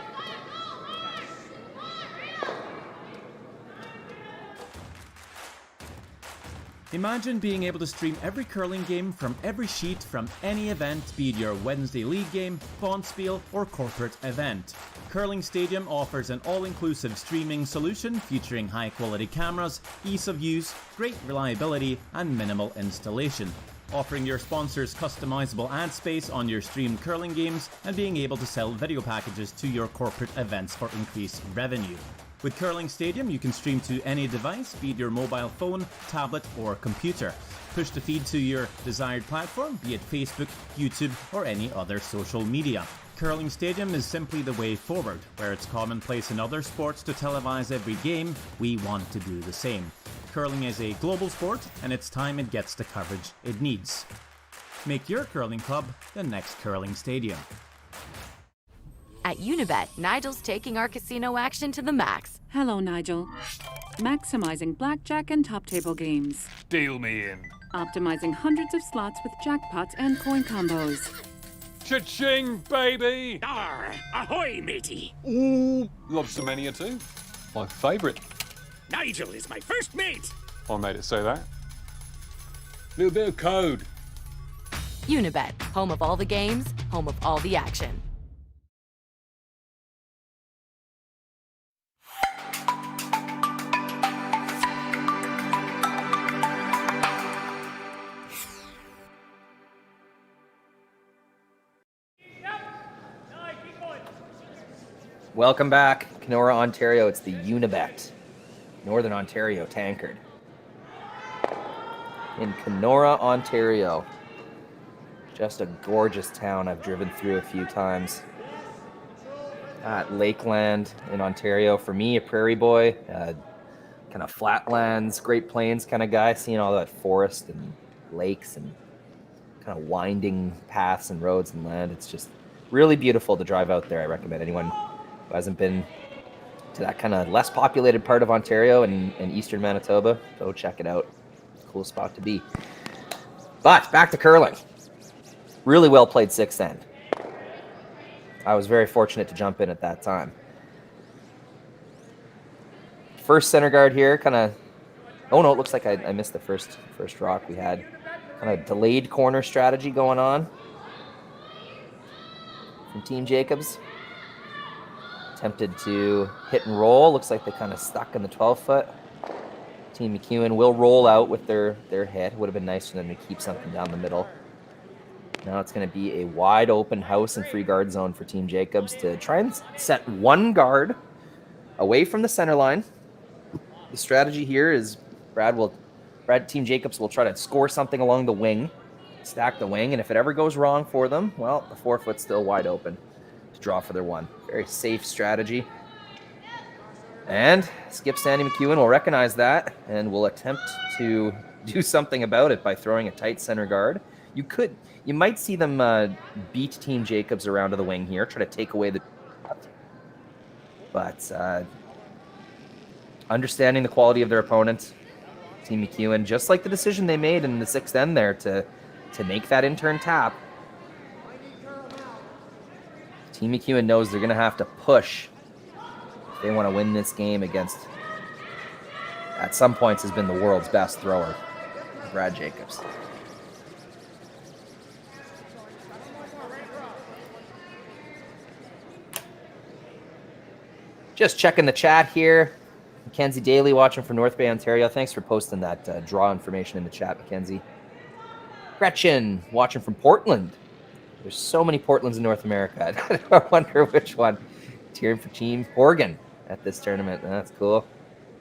Imagine being able to stream every curling game from every sheet from any event, be it your Wednesday league game, bonspiel, or corporate event. Curling Stadium offers an all-inclusive streaming solution featuring high-quality cameras, ease of use, great reliability, and minimal installation. Offering your sponsors customizable ad space on your streamed curling games and being able to sell video packages to your corporate events for increased revenue. With Curling Stadium, you can stream to any device, be it your mobile phone, tablet, or computer. Push the feed to your desired platform, be it Facebook, YouTube, or any other social media. Curling Stadium is simply the way forward. Where it's commonplace in other sports to televise every game, we want to do the same. Curling is a global sport, and it's time it gets the coverage it needs. Make your curling club the next Curling Stadium. At Unibet, Nigel's taking our casino action to the max. Hello, Nigel. Maximizing blackjack and top table games. Deal me in. Optimizing hundreds of slots with jackpots and coin combos. Cha-ching, baby! Arr, ahoy, matey! Ooh, lobster mania too. My favourite. Nigel is my first mate! I made it say that. Little bit of code. Unibet, home of all the games, home of all the action. Welcome back, Kenora, Ontario. It's the Unibet Northern Ontario Tankard in Kenora, Ontario. Just a gorgeous town I've driven through a few times. Lakeland in Ontario. For me, a prairie boy, kind of flatlands, Great Plains kind of guy, seeing all that forest and lakes and kind of winding paths and roads and land. It's just really beautiful to drive out there. I recommend anyone who hasn't been to that kind of less populated part of Ontario and eastern Manitoba, go check it out. It's a cool spot to be. But back to curling. Really well played sixth end. I was very fortunate to jump in at that time. First center guard here, kind of... Oh no, it looks like I missed the first rock. We had kind of delayed corner strategy going on from Team Jacobs. Attempted to hit and roll. Looks like they kind of stuck in the 12-foot. Team MacEwan will roll out with their hit. Would have been nice for them to keep something down the middle. Now it's going to be a wide open house and free guard zone for Team Jacobs to try and set one guard away from the center line. The strategy here is Team Jacobs will try to score something along the wing, stack the wing, and if it ever goes wrong for them, well, the 4-foot's still wide open to draw for their one. Very safe strategy. And Skip Sandy MacEwan will recognize that and will attempt to do something about it by throwing a tight center guard. You might see them beat Team Jacobs around to the wing here, try to take away the... But understanding the quality of their opponent, Team MacEwan, just like the decision they made in the sixth end there to make that in-turn tap, Team MacEwan knows they're going to have to push if they want to win this game against, at some points, has been the world's best thrower, Brad Jacobs. Just checking the chat here. Mackenzie Daly watching from North Bay, Ontario. Thanks for posting that draw information in the chat, Mackenzie. Gretchen watching from Portland. There's so many Portlands in North America. I wonder which one. Cheering for Team Oregon at this tournament. That's cool.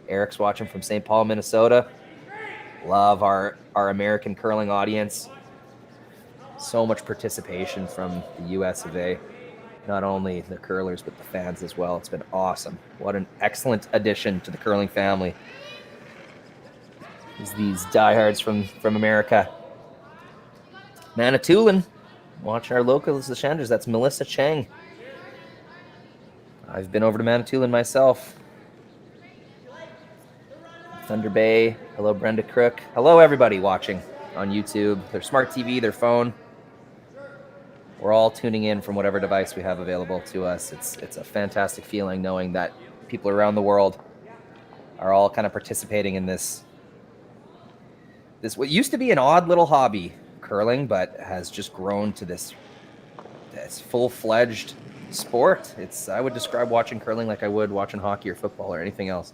Eric's watching from St. Paul, Minnesota. Love our American curling audience. So much participation from the US of A. Not only the curlers, but the fans as well. It's been awesome. What an excellent addition to the curling family. These diehards from America. Manitoulin. Watch our locals, the Shanders. That's Melissa Chang. I've been over to Manitoulin myself. Thunder Bay. Hello, Brenda Crook. Hello, everybody watching on YouTube. Their smart TV, their phone. We're all tuning in from whatever device we have available to us. It's a fantastic feeling knowing that people around the world are all kind of participating in this what used to be an odd little hobby, curling, but has just grown to this full-fledged sport. I would describe watching curling like I would watching hockey or football or anything else.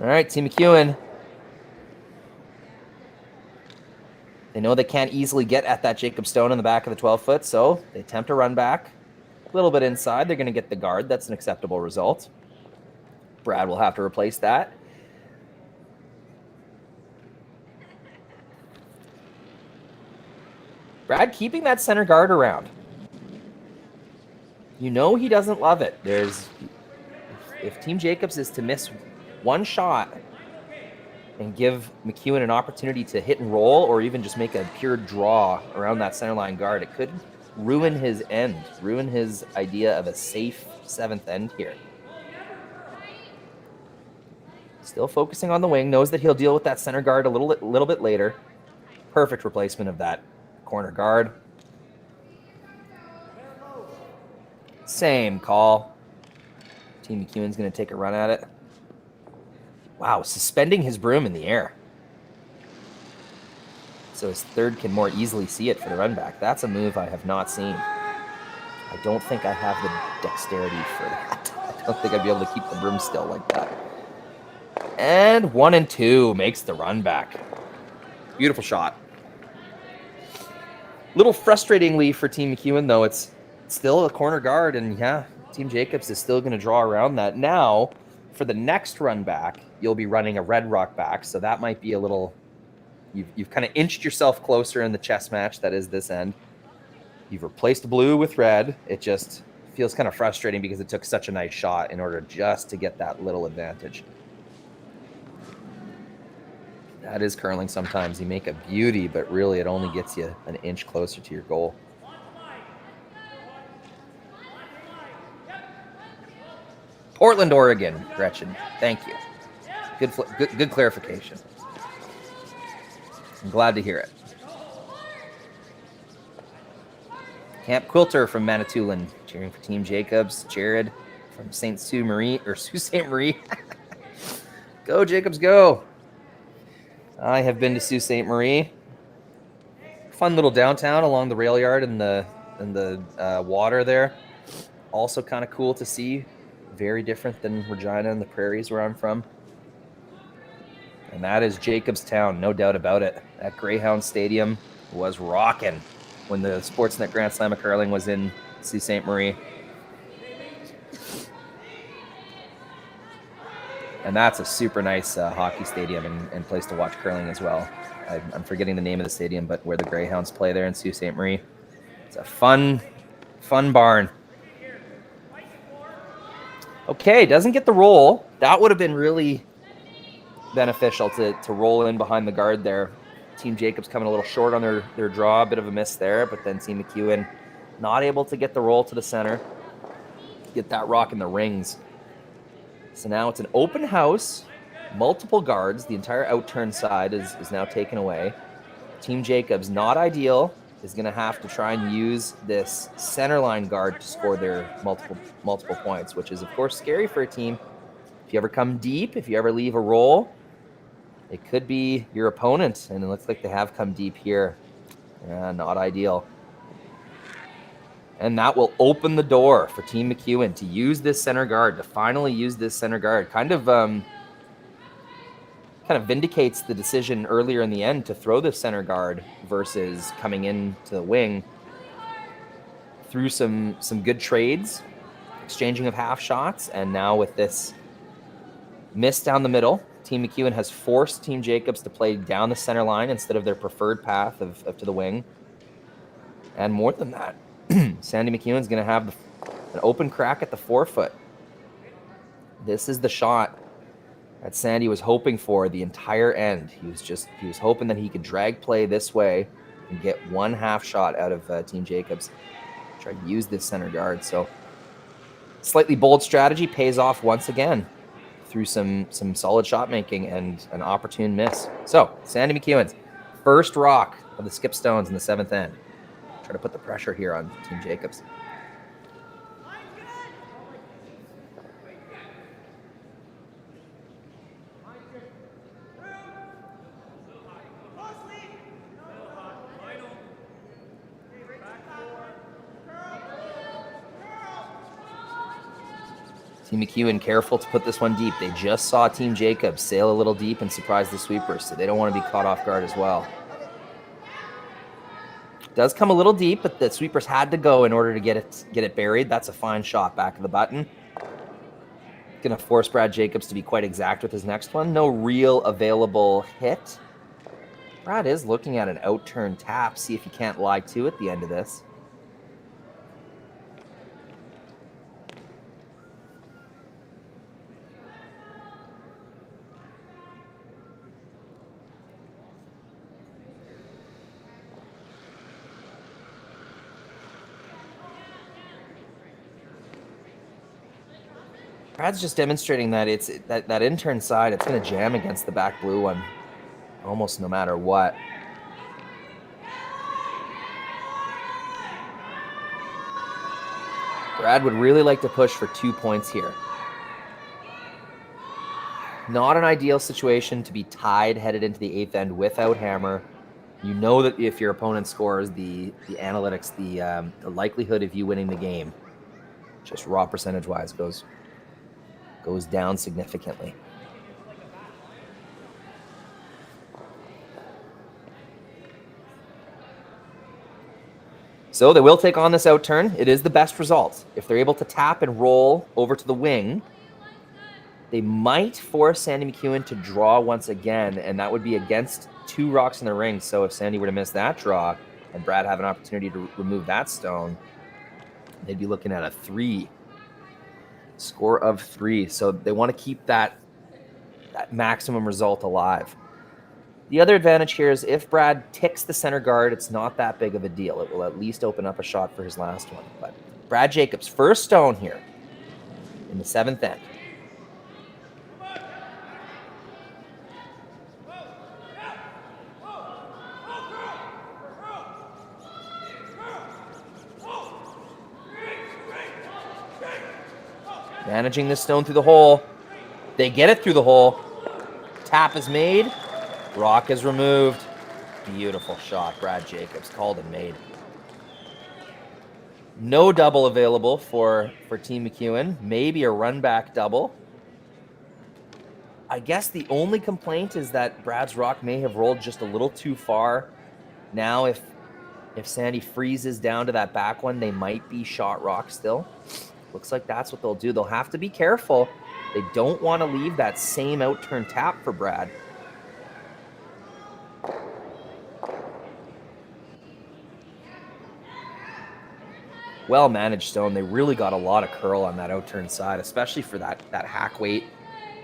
All right, Team MacEwan. They know they can't easily get at that Jacob Stone in the back of the 12-foot, so they attempt a run back. A little bit inside. They're going to get the guard. That's an acceptable result. Brad will have to replace that. Brad keeping that center guard around. You know he doesn't love it. If Team Jacobs is to miss one shot and give MacEwan an opportunity to hit and roll or even just make a pure draw around that centerline guard, it could ruin his end, ruin his idea of a safe seventh end here. Still focusing on the wing, knows that he'll deal with that center guard a little bit later. Perfect replacement of that corner guard. Same call. Team MacEwan's going to take a run at it. Wow, suspending his broom in the air. So his third can more easily see it for the run back. That's a move I have not seen. I don't think I have the dexterity for that. I don't think I'd be able to keep the broom still like that. And 1 and 2 makes the run back. Beautiful shot. Little frustratingly for Team MacEwan, though, it's still a corner guard, and yeah, Team Jacobs is still going to draw around that. Now, for the next run back, you'll be running a red rock back, so that might be a little... You've kind of inched yourself closer in the chess match that is this end. You've replaced blue with red. It just feels kind of frustrating because it took such a nice shot in order just to get that little advantage. That is curling sometimes. You make a beauty, but really it only gets you an inch closer to your goal. Portland, Oregon, Gretchen. Thank you. Good clarification. I'm glad to hear it. Camp Quilter from Manitoulin, cheering for Team Jacobs. Jared from Sault Ste. Marie. Go, Jacobs, go. I have been to Sault Ste. Marie. Fun little downtown along the rail yard and the water there. Also kind of cool to see. Very different than Regina and the prairies where I'm from. And that is Jacobs Town, no doubt about it. That Greyhound Stadium was rocking when the Sportsnet Grand Slam of Curling was in Sault Ste. Marie. And that's a super nice hockey stadium and place to watch curling as well. I'm forgetting the name of the stadium, but where the Greyhounds play there in Sault Ste. Marie. It's a fun barn. Okay, doesn't get the roll. That would have been really beneficial to roll in behind the guard there. Team Jacobs coming a little short on their draw, a bit of a miss there, but then Team MacEwan not able to get the roll to the center, get that rock in the rings. So now it's an open house, multiple guards. The entire outturn side is now taken away. Team Jacobs, not ideal, is going to have to try and use this center line guard to score their multiple points, which is, of course, scary for a team. If you ever come deep, if you ever leave a roll, it could be your opponent, and it looks like they have come deep here. Not ideal. And that will open the door for Team MacEwan to use this center guard, to finally use this center guard. Kind of vindicates the decision earlier in the end to throw the center guard versus coming into the wing. Through some good trades, exchanging of half shots, and now with this miss down the middle, Team MacEwan has forced Team Jacobs to play down the center line instead of their preferred path of to the wing. And more than that, Sandy MacEwan's going to have an open crack at the forefoot. This is the shot that Sandy was hoping for the entire end. He was hoping that he could drag play this way and get one half shot out of Team Jacobs. Try to use this center guard. So slightly bold strategy pays off once again through some solid shot making and an opportune miss. So Sandy MacEwan's first rock of the skip stones in the seventh end. Try to put the pressure here on Team Jacobs. Team MacEwan careful to put this one deep. They just saw Team Jacobs sail a little deep and surprise the sweepers, so they don't want to be caught off guard as well. Does come a little deep, but the sweepers had to go in order to get it buried. That's a fine shot back of the button. Going to force Brad Jacobs to be quite exact with his next one. No real available hit. Brad is looking at an outturn tap. See if he can't lie to at the end of this. Brad's just demonstrating that it's that intern side, it's going to jam against the back blue one almost no matter what. Brad would really like to push for 2 points here. Not an ideal situation to be tied headed into the eighth end without hammer. You know that if your opponent scores, the analytics, the likelihood of you winning the game, just raw percentage-wise, goes down significantly. So they will take on this out turn. It is the best result. If they're able to tap and roll over to the wing, they might force Sandy MacEwan to draw once again, and that would be against 2 rocks in the ring. So if Sandy were to miss that draw and Brad have an opportunity to remove that stone, they'd be looking at a 3. Score of 3. So they want to keep that maximum result alive. The other advantage here is if Brad ticks the center guard, it's not that big of a deal. It will at least open up a shot for his last one. But Brad Jacobs, first stone here in the 7th end. Managing this stone through the hole. They get it through the hole. Tap is made. Rock is removed. Beautiful shot. Brad Jacobs called and made. No double available for Team MacEwan. Maybe a run back double. I guess the only complaint is that Brad's rock may have rolled just a little too far. Now if Sandy freezes down to that back one, they might be shot rock still. Looks like that's what they'll do. They'll have to be careful. They don't want to leave that same out-turn tap for Brad. Well-managed stone. They really got a lot of curl on that out-turn side, especially for that hack weight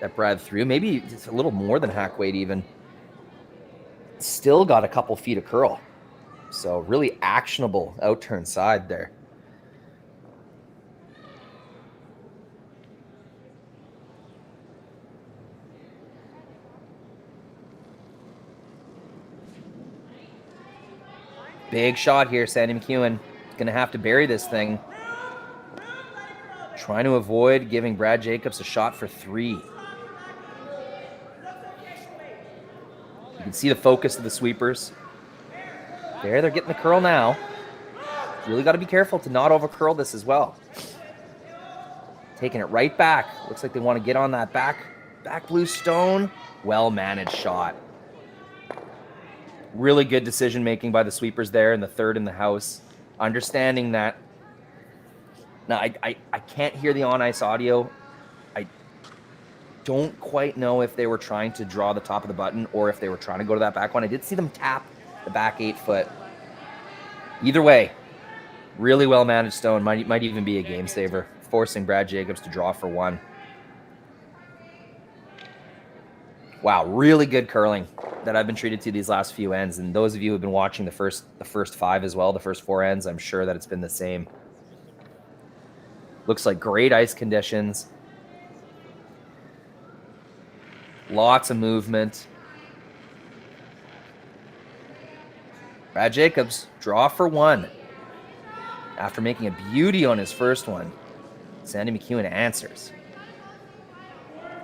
that Brad threw. Maybe it's a little more than hack weight even. Still got a couple feet of curl. So really actionable out-turn side there. Big shot here, Sandy MacEwan. Going to have to bury this thing. Trying to avoid giving Brad Jacobs a shot for 3. You can see the focus of the sweepers. They're getting the curl now. Really got to be careful to not over curl this as well. Taking it right back. Looks like they want to get on that back blue stone. Well managed shot. Really good decision making by the sweepers there in the 3rd in the house. Understanding that. Now, I can't hear the on-ice audio. I don't quite know if they were trying to draw the top of the button or if they were trying to go to that back one. I did see them tap the back 8 foot. Either way, really well managed stone. Might even be a game saver, forcing Brad Jacobs to draw for 1. Wow, really good curling that I've been treated to these last few ends. And those of you who have been watching the first 5 as well, the first 4 ends, I'm sure that it's been the same. Looks like great ice conditions. Lots of movement. Brad Jacobs, draw for 1. After making a beauty on his first one, Sandy MacEwan answers.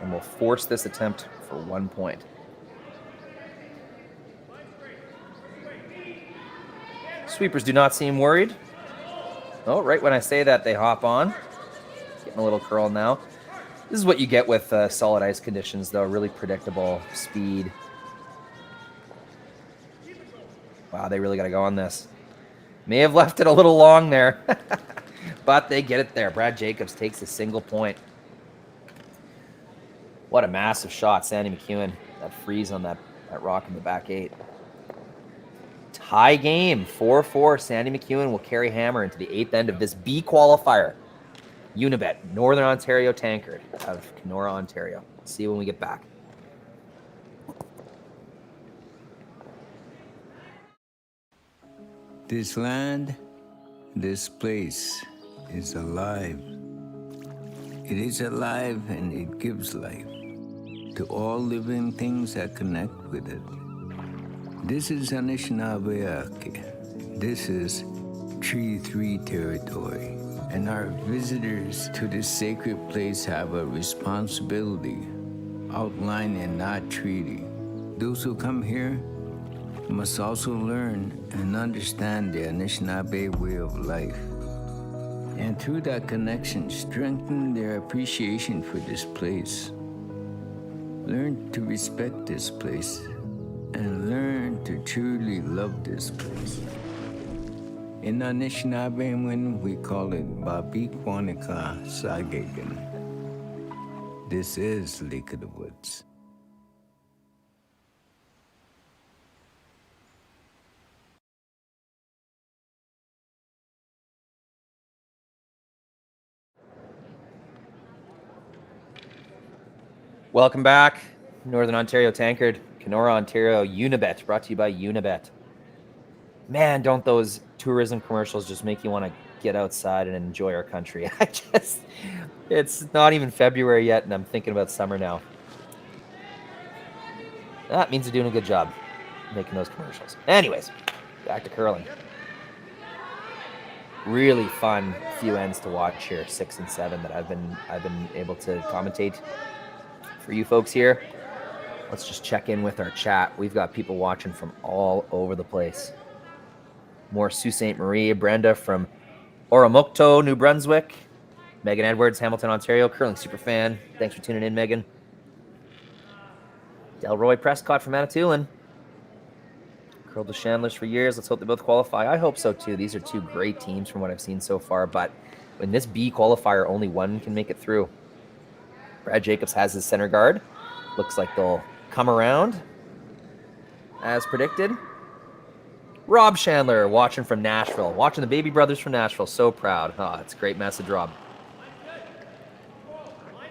And will force this attempt for 1 point. Sweepers do not seem worried. Oh, right when I say that, they hop on. Getting a little curl now. This is what you get with solid ice conditions, though. Really predictable speed. Wow, they really got to go on this. May have left it a little long there. But they get it there. Brad Jacobs takes a single point. What a massive shot, Sandy MacEwan. That freeze on that rock in the back 8. Tie game, 4-4. Sandy MacEwan will carry hammer into the 8th end of this B qualifier. Unibet Northern Ontario Tankard out of Kenora, Ontario. See you when we get back. This land, this place is alive. It is alive and it gives life to all living things that connect with it. This is Anishinaabe. This is Tree 3 territory. And our visitors to this sacred place have a responsibility outlined in that treaty. Those who come here must also learn and understand the Anishinaabe way of life. And through that connection, strengthen their appreciation for this place. Learn to respect this place and learn to truly love this place. In Anishinaabe, we call it B-QUALIFIER Sagegen. This is Lake of the Woods. Welcome back. Northern Ontario Tankard, Kenora, Ontario, Unibet, brought to you by Unibet. Man, don't those tourism commercials just make you want to get outside and enjoy our country? It's not even February yet, and I'm thinking about summer now. That means they're doing a good job making those commercials. Anyways, back to curling. Really fun few ends to watch here, 6 and 7 that I've been able to commentate for you folks here. Let's just check in with our chat. We've got people watching from all over the place. More Sault Ste. Marie, Brenda from Oromocto, New Brunswick. Megan Edwards, Hamilton, Ontario, curling superfan. Thanks for tuning in, Megan. Delroy Prescott from Manitoulin. Curled with Chandlers for years. Let's hope they both qualify. I hope so too. These are two great teams from what I've seen so far, but in this B qualifier, only one can make it through. Brad Jacobs has his center guard. Looks like they'll come around as predicted. Rob Chandler watching from Nashville. Watching the baby brothers from Nashville. So proud. Oh, it's a great message, Rob.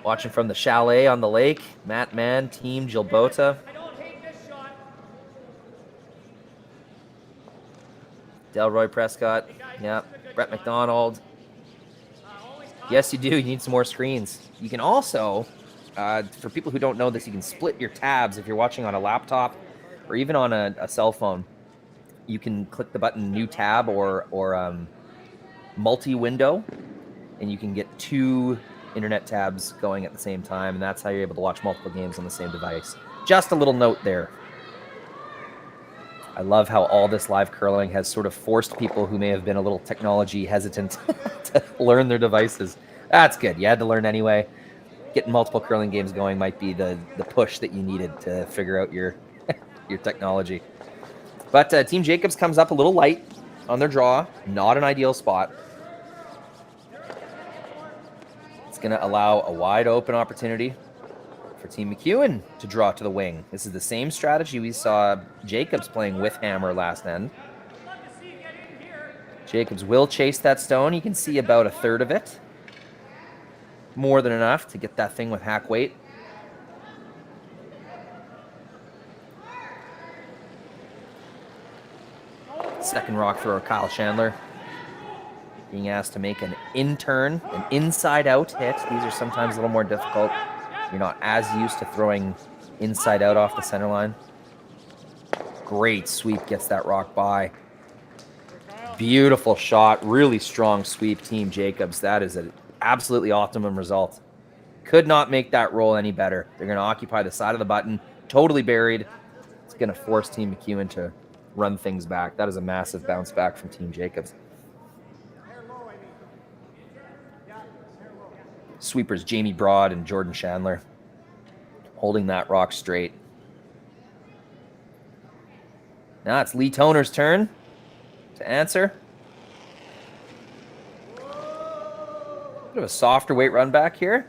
Watching from the chalet on the lake. Matt Mann, Team Gilbota. Delroy Prescott. Yeah. Brett McDonald. Yes, you do. You need some more screens. You can also, for people who don't know this, you can split your tabs if you're watching on a laptop or even on a cell phone. You can click the button New Tab or multi-window, and you can get 2 internet tabs going at the same time, and that's how you're able to watch multiple games on the same device. Just a little note there. I love how all this live curling has sort of forced people who may have been a little technology hesitant to learn their devices. That's good. You had to learn anyway. Getting multiple curling games going might be the push that you needed to figure out your technology. But Team Jacobs comes up a little light on their draw. Not an ideal spot. It's going to allow a wide open opportunity for Team MacEwan to draw to the wing. This is the same strategy we saw Jacobs playing with Hammer last end. Jacobs will chase that stone. You can see about a third of it. More than enough to get that thing with hack weight. Second rock thrower, Kyle Chandler. Being asked to make an in-turn, an inside-out hit. These are sometimes a little more difficult. You're not as used to throwing inside-out off the center line. Great sweep, gets that rock by. Beautiful shot, really strong sweep, Team Jacobs. That is an absolutely optimum result. Could not make that roll any better. They're going to occupy the side of the button, totally buried. It's going to force Team MacEwan to run things back. That is a massive bounce back from Team Jacobs. Sweepers Jamie Broad and Jordan Chandler holding that rock straight. Now it's Lee Toner's turn to answer. Bit of a softer weight run back here.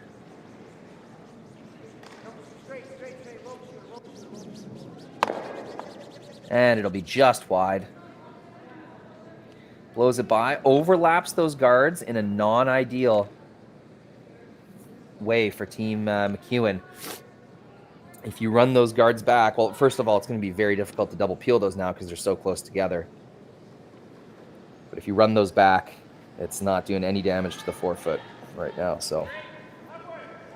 And it'll be just wide. Blows it by, overlaps those guards in a non-ideal way for Team MacEwan. If you run those guards back, well, first of all, it's going to be very difficult to double peel those now because they're so close together. But if you run those back, it's not doing any damage to the forefoot right now. So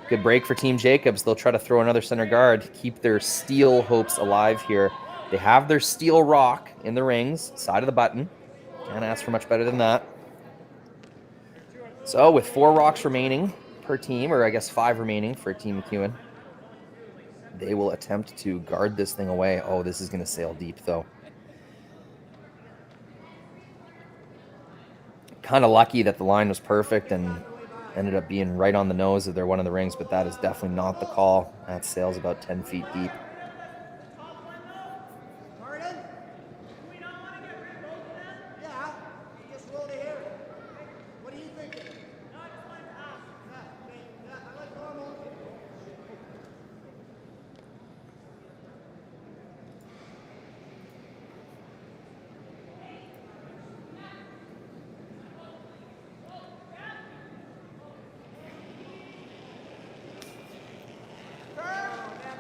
good break for Team Jacobs. They'll try to throw another center guard, keep their steel hopes alive here. They have their steel rock in the rings, side of the button. Can't ask for much better than that. So with 4 rocks remaining per team, or I guess 5 remaining for Team MacEwan, they will attempt to guard this thing away. Oh, this is going to sail deep, though. Kind of lucky that the line was perfect and ended up being right on the nose of their one of the rings, but that is definitely not the call. That sails about 10 feet deep.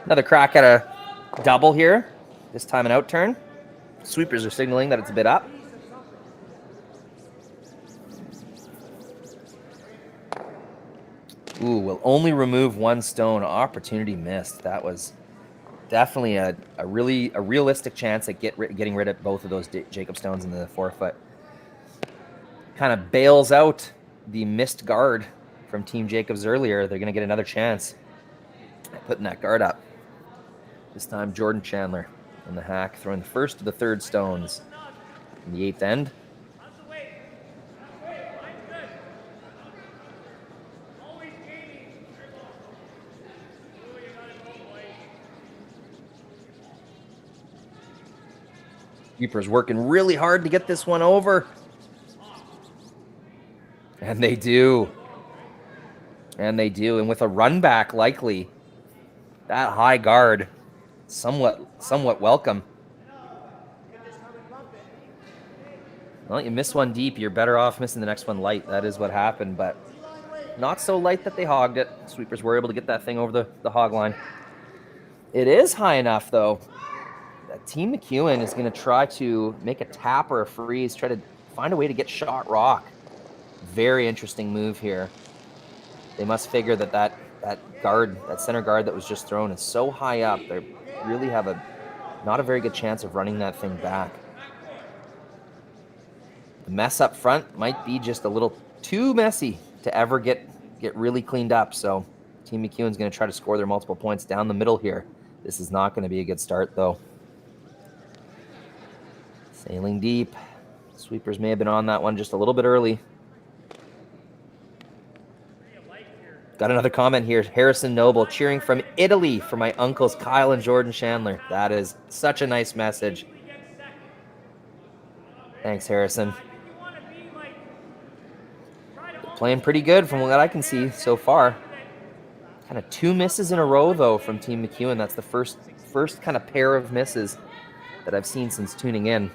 Another crack at a double here. This time an out turn. Sweepers are signaling that it's a bit up. Ooh, will only remove one stone. Opportunity missed. That was definitely a realistic chance at getting rid of both of those Jacob stones in the 4-foot. Kind of bails out the missed guard from Team Jacobs earlier. They're going to get another chance at putting that guard up. This time Jordan Chandler in the hack, throwing the first to the third stones in the 8th end. Sweepers working really hard to get this one over. And they do. And they do. And with a run back likely, that high guard somewhat welcome. Well, you miss one deep, you're better off missing the next one light. That is what happened, but not so light that they hogged it. Sweepers were able to get that thing over the hog line. It is high enough, though. Team MacEwan is going to try to make a tap or a freeze, try to find a way to get shot rock. Very interesting move here. They must figure that center guard that was just thrown is so high up, they really have not a very good chance of running that thing back. The mess up front might be just a little too messy to ever get really cleaned up. So Team MacEwan's going to try to score their multiple points down the middle here. This is not going to be a good start, though. Sailing deep. Sweepers may have been on that one just a little bit early. Got another comment here. Harrison Noble cheering from Italy for my uncles Kyle and Jordan Chandler. That is such a nice message. Thanks, Harrison. They're playing pretty good from what I can see so far. Kind of 2 misses in a row, though, from Team MacEwan. That's the first kind of pair of misses that I've seen since tuning in.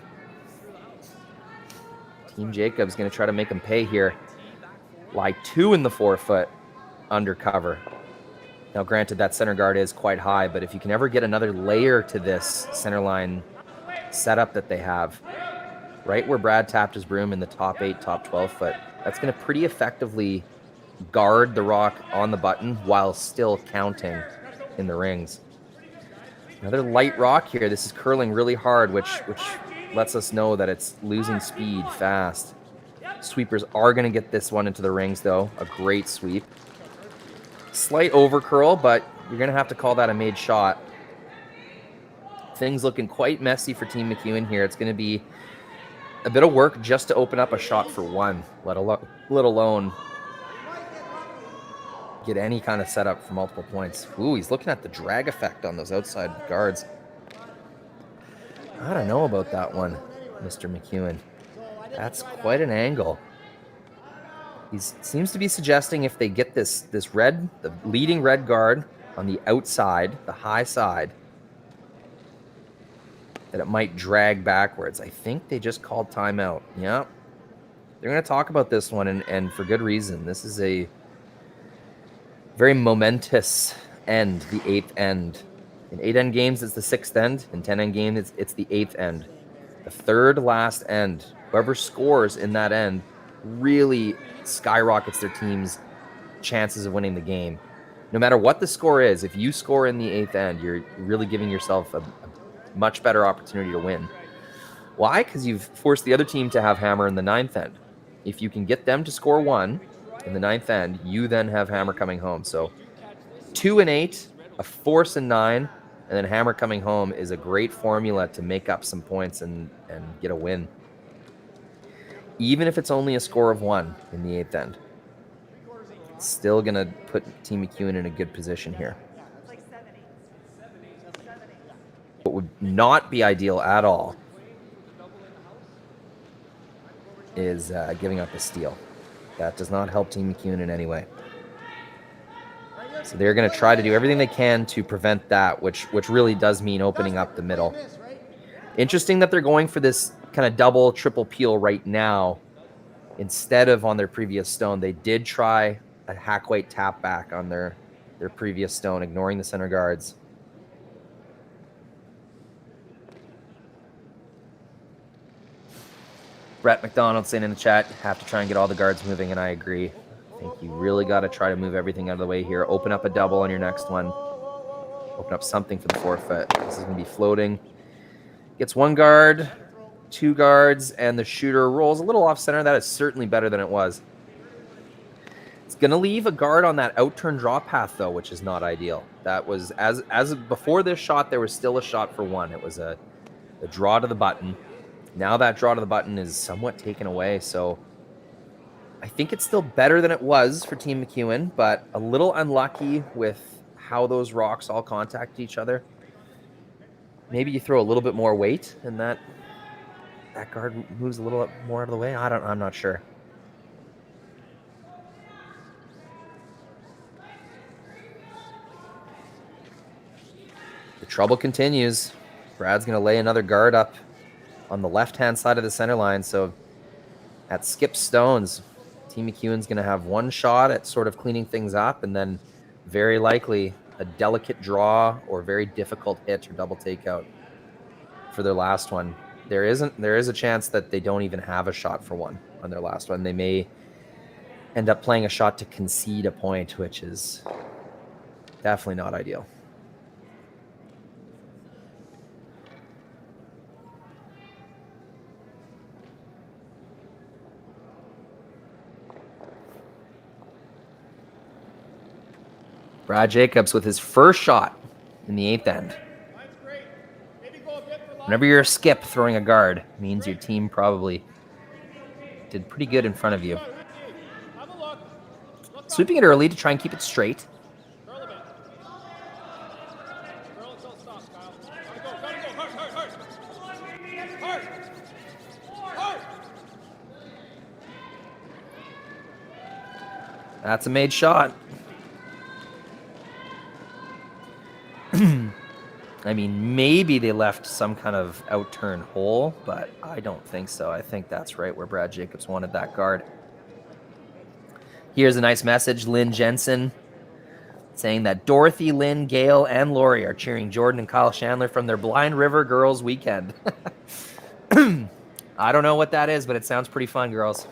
Team Jacobs going to try to make them pay here. Lie 2 in the 4-foot under cover. Now, granted, that center guard is quite high, but if you can ever get another layer to this center line setup that they have, right where Brad tapped his broom in the top 8, top 12 foot, that's going to pretty effectively guard the rock on the button while still counting in the rings. Another light rock here. This is curling really hard, which lets us know that it's losing speed fast. Sweepers are going to get this one into the rings, though. A great sweep. Slight over curl, but you're going to have to call that a made shot. Things looking quite messy for Team MacEwan here. It's going to be a bit of work just to open up a shot for one, let alone get any kind of setup for multiple points. Ooh, he's looking at the drag effect on those outside guards. I don't know about that one, Mr. MacEwan. That's quite an angle. He seems to be suggesting if they get the leading red guard on the outside, the high side, that it might drag backwards. I think they just called timeout. Yeah. They're going to talk about this one, and for good reason. This is a very momentous end, the 8th end. In 8-end games, it's the 6th end. In 10-end games, it's the 8th end. The third last end. Whoever scores in that end really skyrockets their team's chances of winning the game. No matter what the score is, if you score in the 8th end, you're really giving yourself a much better opportunity to win. Why? Because you've forced the other team to have hammer in the 9th end. If you can get them to score 1 in the 9th end, you then have hammer coming home. So 2 and 8, a force in 9, and then hammer coming home is a great formula to make up some points and get a win. Even if it's only a score of 1 in the 8th end, it's still going to put Team MacEwan in a good position here. What would not be ideal at all is giving up a steal. That does not help Team MacEwan in any way. So they're going to try to do everything they can to prevent that, which really does mean opening up the middle. Interesting that they're going for this kind of double, triple peel right now instead of on their previous stone. They did try a hack weight tap back on their previous stone, ignoring the center guards. Brett McDonald saying in the chat, have to try and get all the guards moving, and I agree. I think you really got to try to move everything out of the way here. Open up a double on your next one. Open up something for the forefoot. This is going to be floating. Gets one guard, two guards, and the shooter rolls a little off center. That is certainly better than it was. It's going to leave a guard on that outturn draw path, though, which is not ideal. That was, as before this shot, there was still a shot for one. It was a draw to the button. Now that draw to the button is somewhat taken away, so I think it's still better than it was for Team MacEwan, but a little unlucky with how those rocks all contact each other. Maybe you throw a little bit more weight and that guard moves a little more out of the way. I'm not sure. The trouble continues. Brad's going to lay another guard up on the left-hand side of the center line, so at skip stones, Team MacEwan's going to have one shot at sort of cleaning things up, and then very likely a delicate draw or very difficult hit or double takeout for their last one. There is a chance that they don't even have a shot for one on their last one. They may end up playing a shot to concede a point, which is definitely not ideal. Brad Jacobs with his first shot in the 8th end. Whenever you're a skip throwing a guard, means your team probably did pretty good in front of you. Sweeping it early to try and keep it straight. That's a made shot. I mean, maybe they left some kind of outturn hole, but I don't think so. I think that's right where Brad Jacobs wanted that guard. Here's a nice message. Lynn Jensen saying that Dorothy, Lynn, Gail, and Lori are cheering Jordan and Kyle Chandler from their Blind River Girls weekend. I don't know what that is, but it sounds pretty fun, girls.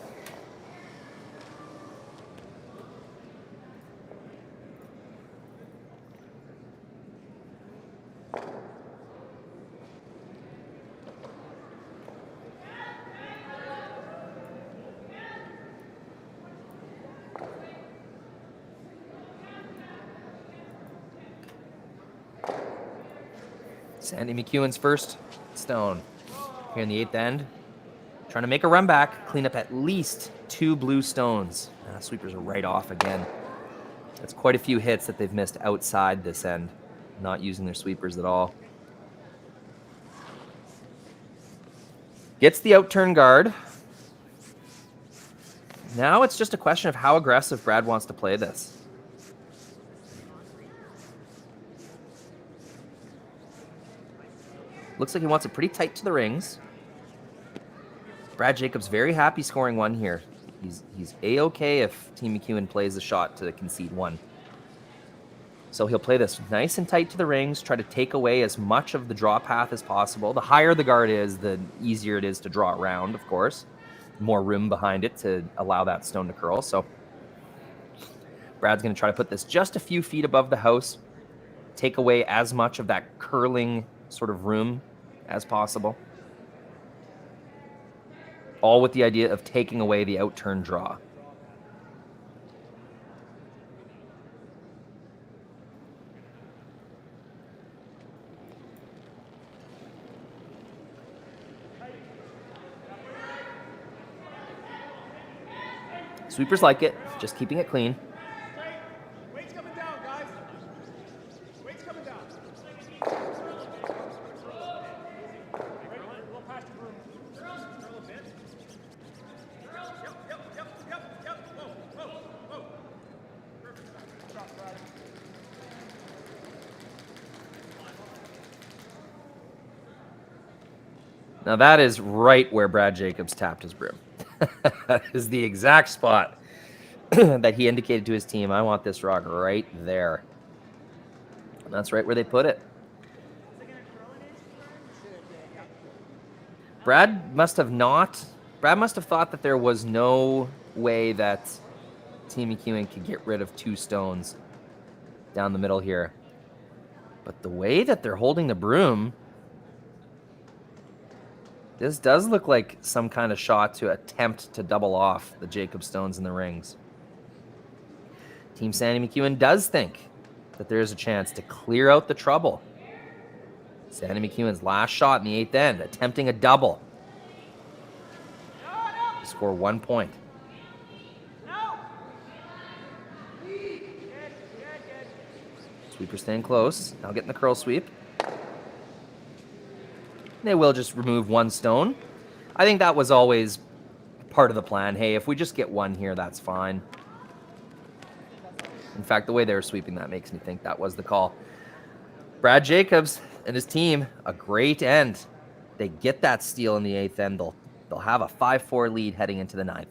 Sandy MacEwan's first stone here in the 8th end. Trying to make a run back, clean up at least 2 blue stones. Sweepers are right off again. That's quite a few hits that they've missed outside this end, not using their sweepers at all. Gets the outturn guard. Now it's just a question of how aggressive Brad wants to play this. Looks like he wants it pretty tight to the rings. Brad Jacobs very happy scoring one here. He's A-okay if Team MacEwan plays a shot to concede one. So he'll play this nice and tight to the rings, try to take away as much of the draw path as possible. The higher the guard is, the easier it is to draw around, of course. More room behind it to allow that stone to curl. So Brad's going to try to put this just a few feet above the house, take away as much of that curling sort of room as possible. All with the idea of taking away the outturn draw. Sweepers like it, just keeping it clean. Weight's coming down, guys. Weight's coming down. We'll pass the room. Curl a bit. Yep. Whoa. Perfect. Drop, Brad. Now that is right where Brad Jacobs tapped his broom. That is the exact spot that he indicated to his team, I want this rock right there. And that's right where they put it. Brad must have not Brad must have thought that there was no way that Team MacEwan could get rid of 2 stones down the middle here. But the way that they're holding the broom, this does look like some kind of shot to attempt to double off the Jacob stones in the rings. Team Sandy MacEwan does think that there is a chance to clear out the trouble. Sandy MacEwan's last shot in the 8th end, attempting a double. To score 1 point. Sweeper staying close. Now getting the curl sweep. They will just remove 1 stone. I think that was always part of the plan. Hey, if we just get 1 here, that's fine. In fact, the way they were sweeping that makes me think that was the call. Brad Jacobs and his team, a great end. They get that steal in the 8th end. They'll have a 5-4 lead heading into the 9th.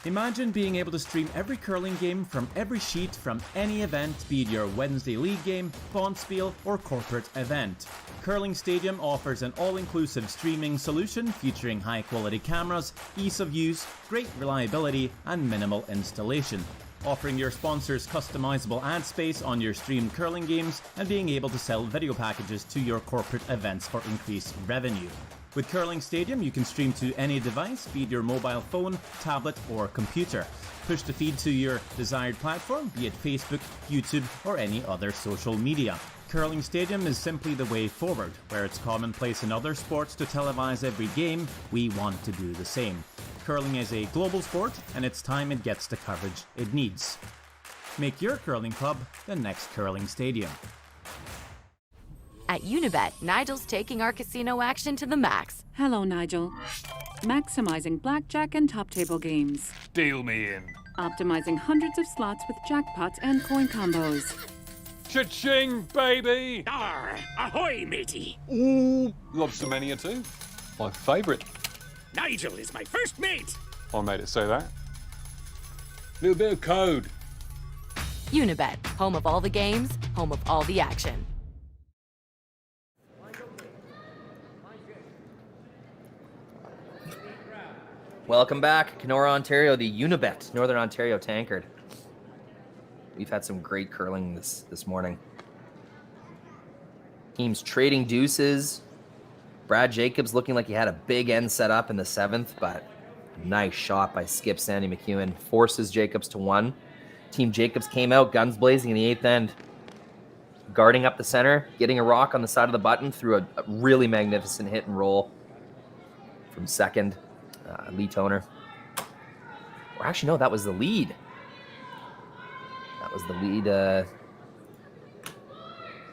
Imagine being able to stream every curling game from every sheet from any event, be it your Wednesday league game, bonspiel, or corporate event. Curling Stadium offers an all-inclusive streaming solution featuring high-quality cameras, ease of use, great reliability, and minimal installation. Offering your sponsors customizable ad space on your streamed curling games and being able to sell video packages to your corporate events for increased revenue. With Curling Stadium, you can stream to any device, be it your mobile phone, tablet, or computer. Push the feed to your desired platform, be it Facebook, YouTube, or any other social media. Curling Stadium is simply the way forward. Where it's commonplace in other sports to televise every game, we want to do the same. Curling is a global sport, and it's time it gets the coverage it needs. Make your curling club the next Curling Stadium. At Unibet, Nigel's taking our casino action to the max. Hello, Nigel. Maximizing blackjack and top table games. Deal me in. Optimizing hundreds of slots with jackpots and coin combos. Cha-ching, baby! Arr, ahoy, matey. Ooh, lobster mania too. My favourite. Nigel is my first mate. I made it say that. Little bit of code. Unibet, home of all the games, home of all the action. Welcome back, Kenora, Ontario, the Unibet Northern Ontario Tankard. We've had some great curling this morning. Teams trading deuces. Brad Jacobs looking like he had a big end set up in the 7th, but a nice shot by skip Sandy MacEwan forces Jacobs to 1. Team Jacobs came out guns blazing in the 8th end, guarding up the center, getting a rock on the side of the button through a really magnificent hit and roll from second. Lee Toner. Or actually, no, that was the lead. That was the lead.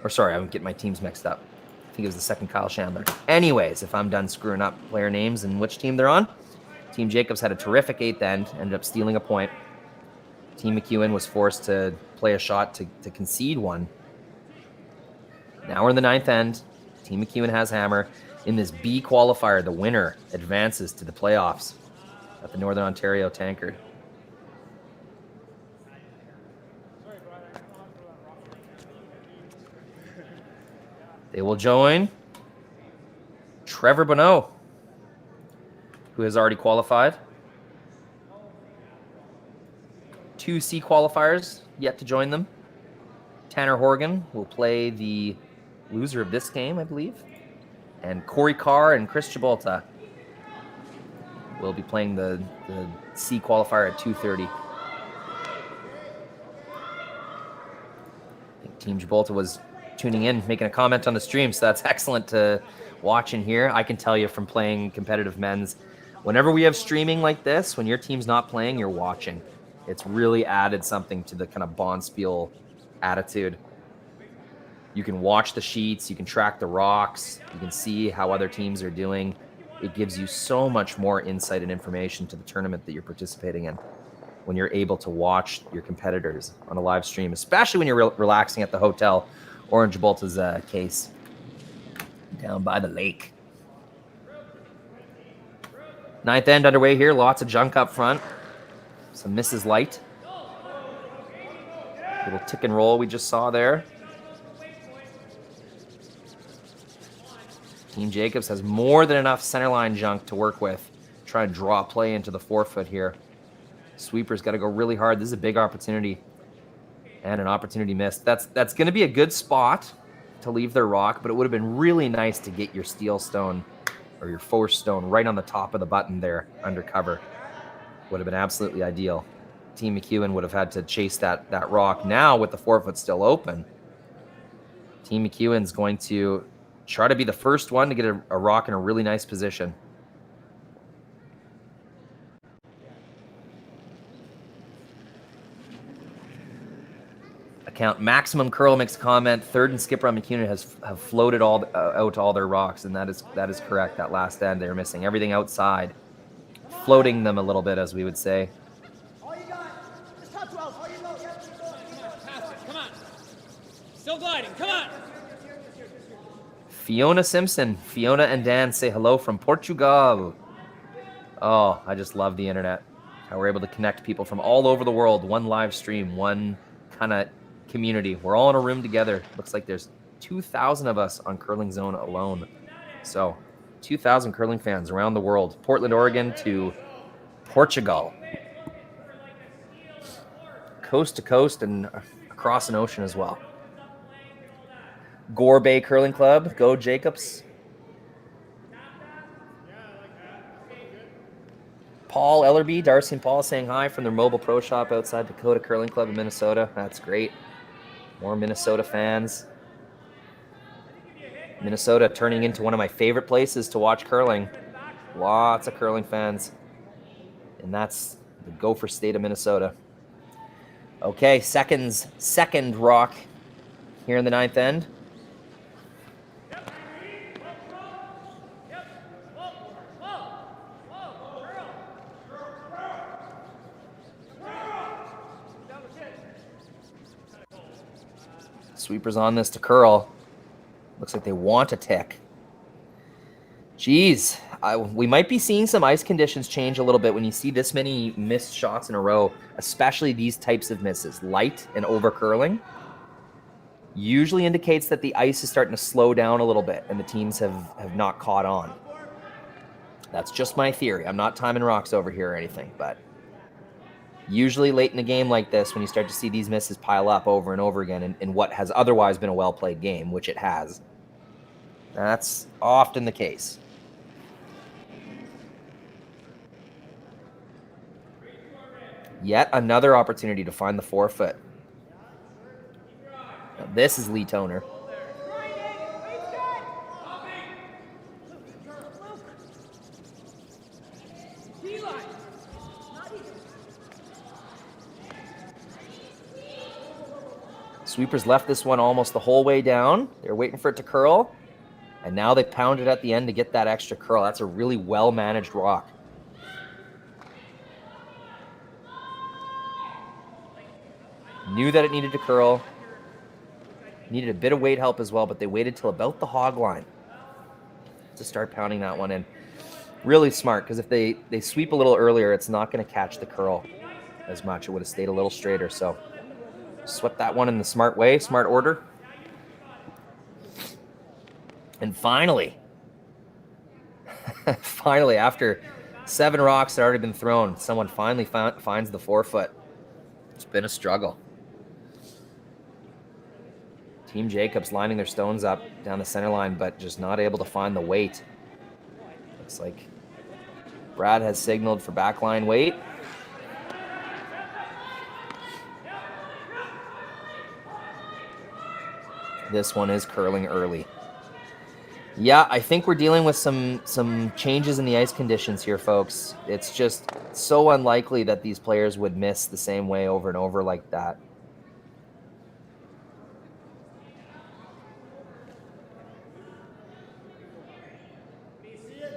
Or sorry, I'm getting my teams mixed up. I think it was the second Kyle Chandler. Anyways, if I'm done screwing up player names and which team they're on, Team Jacobs had a terrific 8th end, ended up stealing a point. Team MacEwan was forced to play a shot to concede 1. Now we're in the 9th end. Team MacEwan has hammer. In this B-QUALIFIER, the winner advances to the playoffs at the Northern Ontario Tankard. They will join Trevor Bonneau, who has already qualified. 2 C qualifiers yet to join them. Tanner Horgan will play the loser of this game, I believe. And Corey Carr and Chris Gibolta will be playing the C qualifier at 2:30. I think Team Gibolta was tuning in, making a comment on the stream, so that's excellent to watch and hear. I can tell you from playing competitive men's, whenever we have streaming like this, when your team's not playing, you're watching. It's really added something to the kind of bonspiel attitude. You can watch the sheets, you can track the rocks, you can see how other teams are doing. It gives you so much more insight and information to the tournament that you're participating in. when you're able to watch your competitors on a live stream, especially when you're relaxing at the hotel. Orange Bolt is a case down by the lake. Ninth end underway here. Lots of junk up front. Some misses light. Little tick and roll we just saw there. Team Jacobs has more than enough centerline junk to work with. Try and draw play into the forefoot here. Sweeper's got to go really hard. This is a big opportunity. And an opportunity missed. That's going to be a good spot to leave their rock, but it would have been really nice to get your steel stone or your force stone right on the top of the button there under cover. Would have been absolutely ideal. Team MacEwan would have had to chase that rock. Now with the forefoot still open, Team MacEwan's going to try to be the first one to get a rock in a really nice position. Account Maximum Curl makes a comment. Third and skipper on MacEwan have floated out all their rocks, and that is correct. That last end they're missing everything outside, floating them a little bit, as we would say. All you got. Just top 12. All you know. Yep, keep going. Pass it. Come on. Still gliding. Come on. Fiona Simpson. Fiona and Dan say hello from Portugal. Oh, I just love the internet. How we're able to connect people from all over the world. One live stream, one kind of community. We're all in a room together. Looks like there's 2,000 of us on Curling Zone alone. So 2,000 curling fans around the world. Portland, Oregon to Portugal. Coast to coast and across an ocean as well. Gore Bay Curling Club. Go Jacobs. Paul Ellerby, Darcy and Paul saying hi from their mobile pro shop outside Dakota Curling Club in Minnesota. That's great. More Minnesota fans. Minnesota turning into one of my favorite places to watch curling. Lots of curling fans. And that's the Gopher State of Minnesota. Okay, second rock here in the ninth end. Sweepers on this to curl. Looks like they want a tick. Jeez, we might be seeing some ice conditions change a little bit when you see this many missed shots in a row, especially these types of misses, light and over curling. Usually indicates that the ice is starting to slow down a little bit and the teams have not caught on. That's just my theory. I'm not timing rocks over here or anything, but usually late in a game like this, when you start to see these misses pile up over and over again in what has otherwise been a well-played game, which it has, that's often the case. Yet another opportunity to find the forefoot. Now this is Lee Toner. Sweepers left this one almost the whole way down. They're waiting for it to curl. And now they pound it at the end to get that extra curl. That's a really well-managed rock. Knew that it needed to curl. Needed a bit of weight help as well, but they waited till about the hog line to start pounding that one in. Really smart, because if they sweep a little earlier, it's not going to catch the curl as much. It would have stayed a little straighter, so swept that one in the smart way, smart order. And finally, after 7 rocks had already been thrown, someone finally finds the forefoot. It's been a struggle. Team Jacobs lining their stones up down the center line, but just not able to find the weight. Looks like Brad has signaled for backline weight. This one is curling early. Yeah, I think we're dealing with some changes in the ice conditions here, folks. It's just so unlikely that these players would miss the same way over and over like that.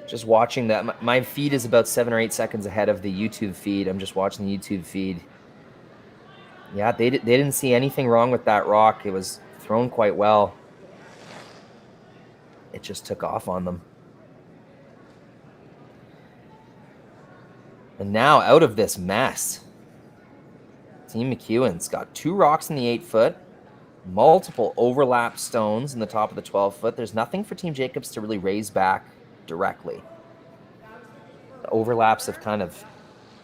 Just watching that. My feed is about 7 or 8 seconds ahead of the YouTube feed. I'm just watching the YouTube feed. Yeah, they didn't see anything wrong with that rock. It was thrown quite well. It just took off on them. And now out of this mess, Team MacEwan's got 2 rocks in the 8-foot, multiple overlap stones in the top of the 12-foot. There's nothing for Team Jacobs to really raise back directly. The overlaps have kind of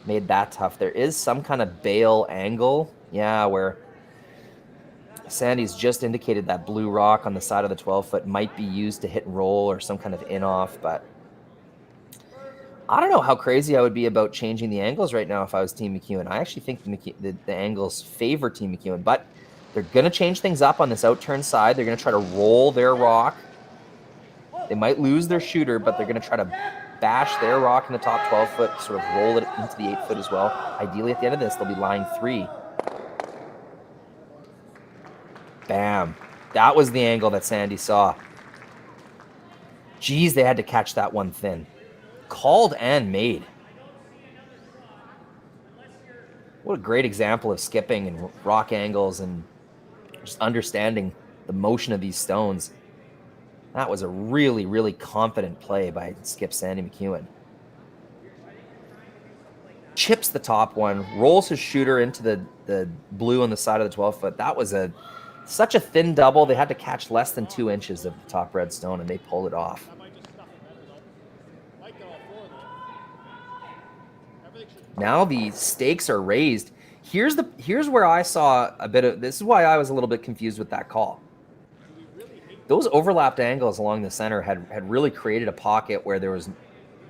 made that tough. There is some kind of bail angle, yeah, where Sandy's just indicated that blue rock on the side of the 12-foot might be used to hit and roll or some kind of in-off, but I don't know how crazy I would be about changing the angles right now if I was Team MacEwan. I actually think the angles favor Team MacEwan, but they're going to change things up on this out-turn side. They're going to try to roll their rock. They might lose their shooter, but they're going to try to bash their rock in the top 12-foot, sort of roll it into the 8-foot as well. Ideally, at the end of this, they'll be lying 3. Bam. That was the angle that Sandy saw. Geez, they had to catch that one thin. Called and made. What a great example of skipping and rock angles and just understanding the motion of these stones. That was a really, really confident play by skip Sandy MacEwan. Chips the top one, rolls his shooter into the blue on the side of the 12-foot. That was such a thin double. They had to catch less than 2 inches of the top red stone, and they pulled it off. Now the stakes are raised. Here's where I saw a bit of, this is why I was a little bit confused with that call. Those overlapped angles along the center had really created a pocket where there was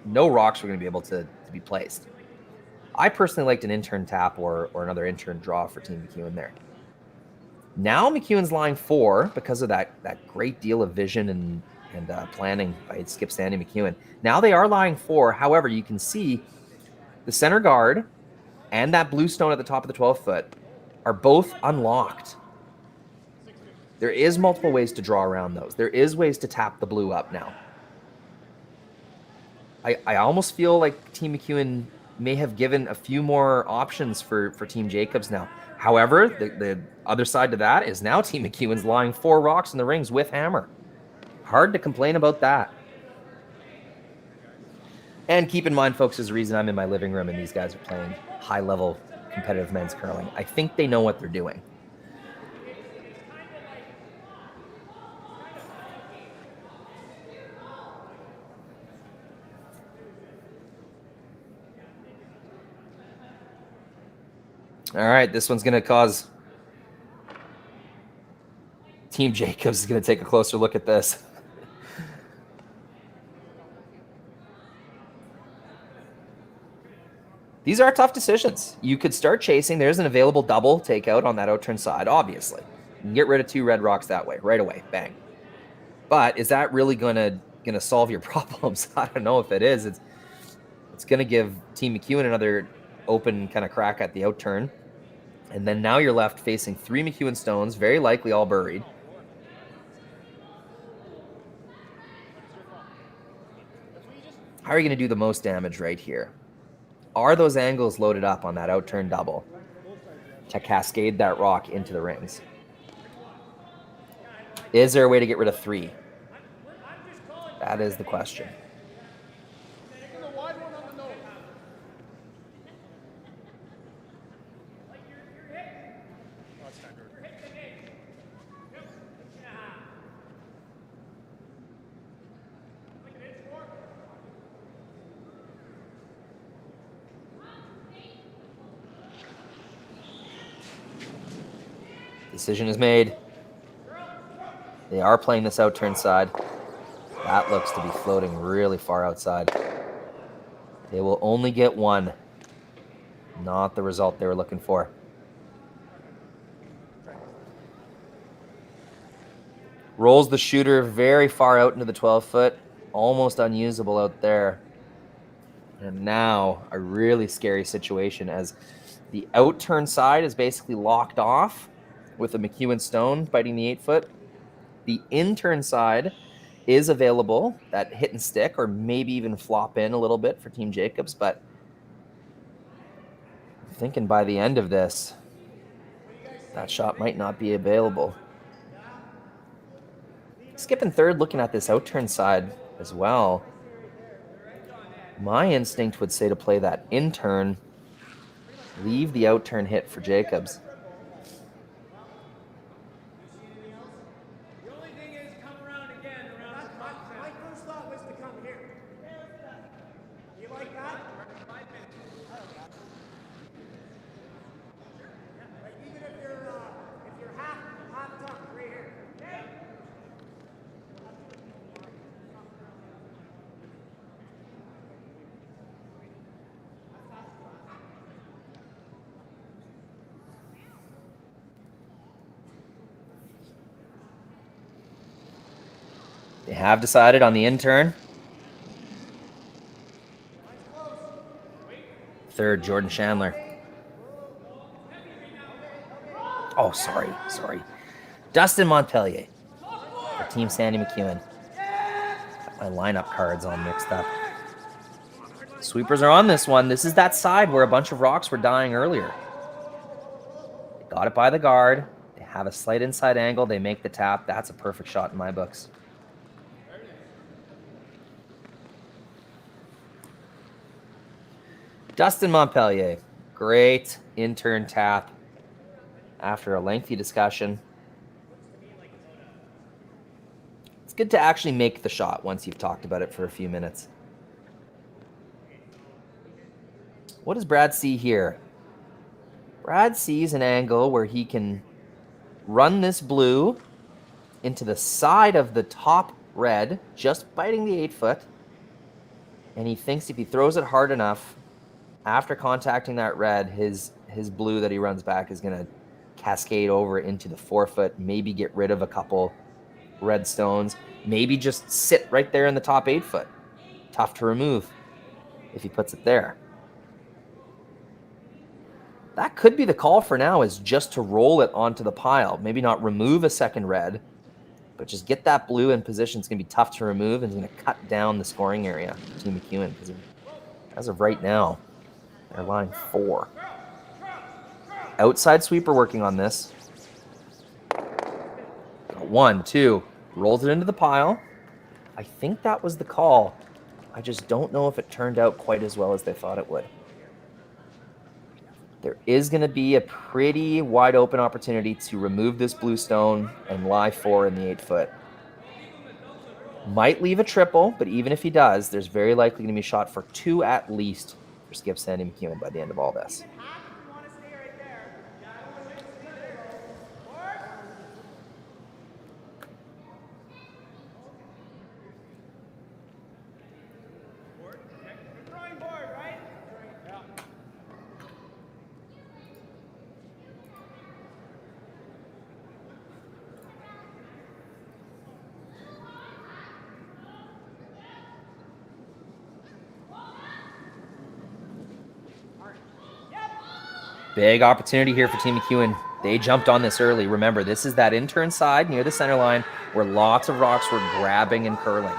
no rocks were going to be able to be placed. I personally liked an in-turn tap or another in-turn draw for Team MacEwan there. Now MacEwan's lying 4 because of that great deal of vision and planning by Skip Sandy MacEwan. Now they are lying 4. However, you can see the center guard and that blue stone at the top of the 12-foot are both unlocked. There is multiple ways to draw around those. There is ways to tap the blue up now. I almost feel like Team MacEwan may have given a few more options for Team Jacobs now. However, the other side to that is now Team MacEwan's lying 4 rocks in the rings with hammer. Hard to complain about that. And keep in mind, folks, there's a reason I'm in my living room and these guys are playing high-level competitive men's curling. I think they know what they're doing. All right, this one's going to cause Team Jacobs is going to take a closer look at this. These are tough decisions. You could start chasing. There's an available double takeout on that out-turn side, obviously. You can get rid of 2 red rocks that way, right away, bang. But is that really gonna solve your problems? I don't know if it is. It's going to give Team MacEwan another open kind of crack at the out-turn. And then now you're left facing 3 MacEwan stones, very likely all buried. How are you going to do the most damage right here? Are those angles loaded up on that out-turn double to cascade that rock into the rings? Is there a way to get rid of 3? That is the question. Decision is made. They are playing this out-turn side. That looks to be floating really far outside. They will only get 1. Not the result they were looking for. Rolls the shooter very far out into the 12-foot. Almost unusable out there. And now a really scary situation as the out-turn side is basically locked off with a MacEwan stone biting the 8-foot. The in-turn side is available, that hit and stick, or maybe even flop in a little bit for Team Jacobs, but I'm thinking by the end of this, that shot might not be available. Skipping third, looking at this out-turn side as well. My instinct would say to play that in-turn, leave the out-turn hit for Jacobs. They have decided on the in-turn. Third, Jordan Chandler. Oh, sorry. Dustin Montpellier for Team Sandy MacEwan. Got my lineup cards all mixed up. Sweepers are on this one. This is that side where a bunch of rocks were dying earlier. They got it by the guard. They have a slight inside angle. They make the tap. That's a perfect shot in my books. Dustin Montpellier, great in-turn tap after a lengthy discussion. It's good to actually make the shot once you've talked about it for a few minutes. What does Brad see here? Brad sees an angle where he can run this blue into the side of the top red, just biting the 8-foot. And he thinks if he throws it hard enough, after contacting that red, his blue that he runs back is going to cascade over into the 4-foot, maybe get rid of a couple red stones, maybe just sit right there in the top 8-foot. Tough to remove if he puts it there. That could be the call for now, is just to roll it onto the pile. Maybe not remove a second red, but just get that blue in position. It's going to be tough to remove, and it's going to cut down the scoring area for Team MacEwan, because as of right now, they're line 4. Outside sweeper working on this. 1, 2. Rolls it into the pile. I think that was the call. I just don't know if it turned out quite as well as they thought it would. There is going to be a pretty wide open opportunity to remove this blue stone and lie 4 in the 8-foot. Might leave a triple, but even if he does, there's very likely going to be a shot for 2 at least for Skip Sandy MacEwan by the end of all this. Big opportunity here for Team MacEwan. They jumped on this early. Remember, this is that in-turn side near the center line where lots of rocks were grabbing and curling.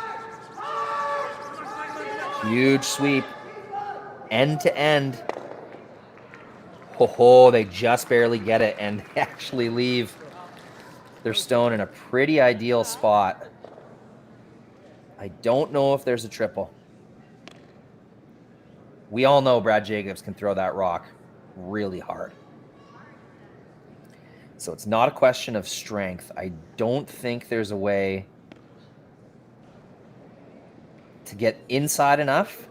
Huge sweep. End to end. Ho, they just barely get it and actually leave their stone in a pretty ideal spot. I don't know if there's a triple. We all know Brad Jacobs can throw that rock really hard. So it's not a question of strength. I don't think there's a way to get inside enough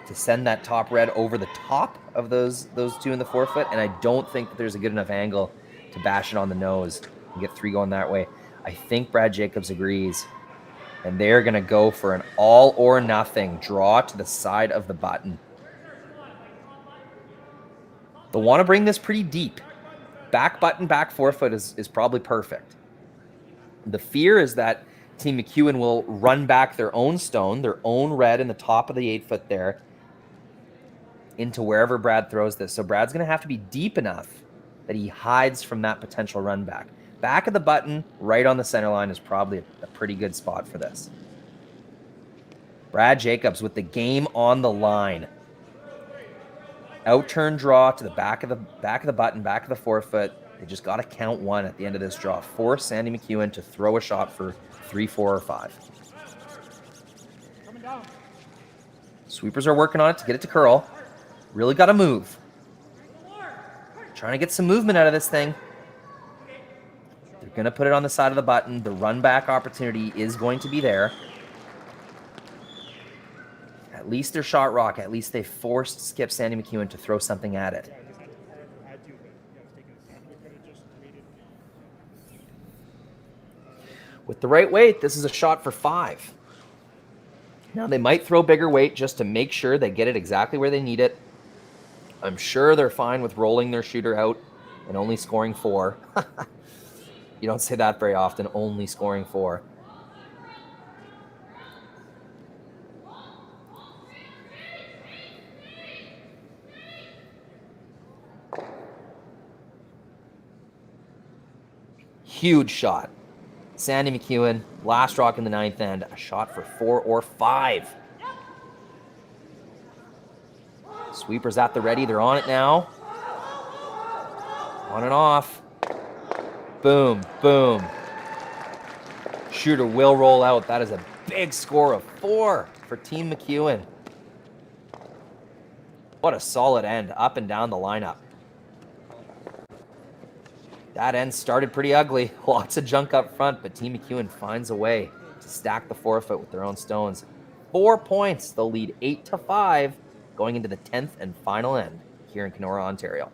to send that top red over the top of those 2 in the 4-foot, and I don't think that there's a good enough angle to bash it on the nose and get 3 going that way. I think Brad Jacobs agrees, and they're going to go for an all or nothing draw to the side of the button. They'll want to bring this pretty deep. Back button, back 4-foot is probably perfect. The fear is that Team MacEwan will run back their own stone, their own red in the top of the 8-foot there, into wherever Brad throws this. So Brad's going to have to be deep enough that he hides from that potential run back. Back of the button, right on the center line is probably a pretty good spot for this. Brad Jacobs with the game on the line. Out-turn draw to the back of the button, back of the forefoot. They just got to count one at the end of this draw. Force Sandy MacEwan to throw a shot for 3, 4, or 5. Sweepers are working on it to get it to curl. Really got to move. Trying to get some movement out of this thing. They're going to put it on the side of the button. The run back opportunity is going to be there. At least they're shot rock. At least they forced Skip Sandy MacEwan to throw something at it. With the right weight, this is a shot for 5. Now, they might throw bigger weight just to make sure they get it exactly where they need it. I'm sure they're fine with rolling their shooter out and only scoring 4. You don't say that very often, only scoring 4. Huge shot. Sandy MacEwan, last rock in the 9th end, a shot for 4 or 5. Sweepers at the ready, they're on it now. On and off. Boom, boom. Shooter will roll out. That is a big score of 4 for Team MacEwan. What a solid end, up and down the lineup. That end started pretty ugly. Lots of junk up front, but Team MacEwan finds a way to stack the forefoot with their own stones. 4 points. They'll lead 8-5 going into the 10th and final end here in Kenora, Ontario.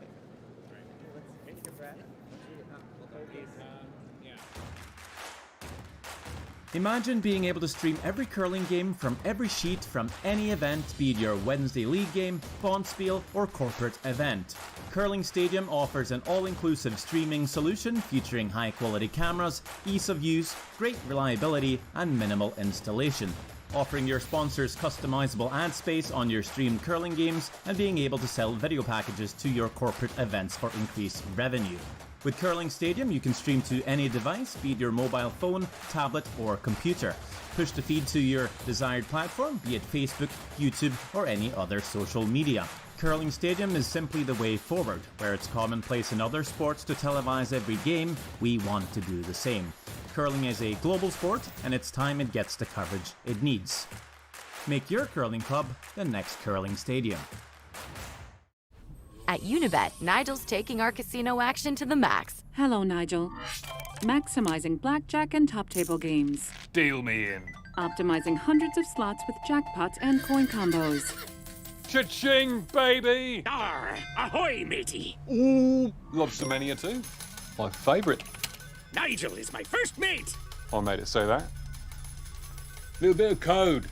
Imagine being able to stream every curling game from every sheet from any event, be it your Wednesday league game, bonspiel, or corporate event. Curling Stadium offers an all-inclusive streaming solution featuring high-quality cameras, ease of use, great reliability, and minimal installation. Offering your sponsors customizable ad space on your streamed curling games and being able to sell video packages to your corporate events for increased revenue. With Curling Stadium, you can stream to any device, be it your mobile phone, tablet, or computer. Push the feed to your desired platform, be it Facebook, YouTube, or any other social media. Curling Stadium is simply the way forward. Where it's commonplace in other sports to televise every game, we want to do the same. Curling is a global sport, and it's time it gets the coverage it needs. Make your curling club the next Curling Stadium. At Unibet, Nigel's taking our casino action to the max. Hello, Nigel. Maximizing blackjack and top table games. Deal me in. Optimizing hundreds of slots with jackpots and coin combos. Cha-ching, baby! Arr, ahoy, matey! Ooh, lobster mania too. My favourite. Nigel is my first mate! I made it say that. Little bit of code.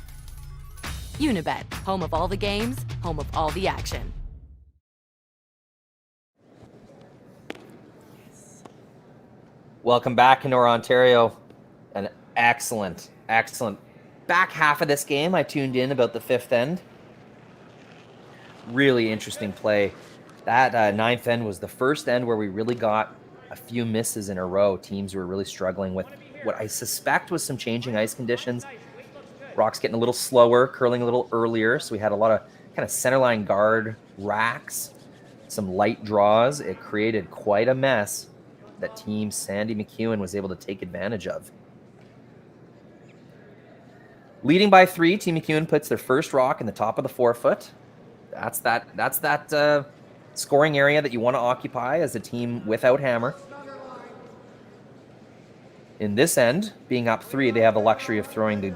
Unibet, home of all the games, home of all the action. Welcome back, Kenora, Ontario. An excellent back half of this game. I tuned in about the 5th end. Really interesting play. That 9th end was the first end where we really got a few misses in a row. Teams were really struggling with what I suspect was some changing ice conditions. Rocks getting a little slower, curling a little earlier. So we had a lot of kind of centerline guard racks, some light draws. It created quite a mess that Team Sandy MacEwan was able to take advantage of. Leading by 3, Team MacEwan puts their first rock in the top of the forefoot. That's that scoring area that you want to occupy as a team without hammer. In this end, being up 3, they have the luxury of throwing the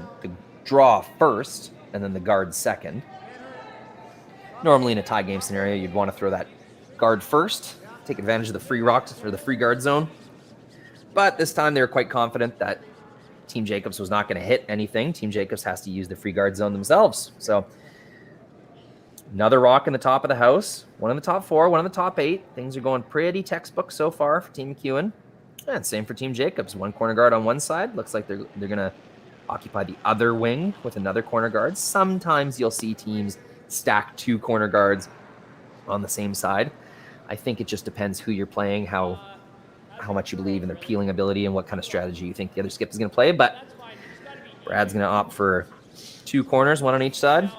draw first and then the guard second. Normally in a tie game scenario, you'd want to throw that guard first, take advantage of the free rock or the free guard zone. But this time they were quite confident that Team Jacobs was not going to hit anything. Team Jacobs has to use the free guard zone themselves. So another rock in the top of the house, one in the top 4, one in the top 8. Things are going pretty textbook so far for Team MacEwan. And same for Team Jacobs. One corner guard on one side. Looks like they're going to occupy the other wing with another corner guard. Sometimes you'll see teams stack 2 corner guards on the same side. I think it just depends who you're playing, how how much you believe in their peeling ability and what kind of strategy you think the other skip is going to play. But Brad's going to opt for 2 corners, 1 on each side.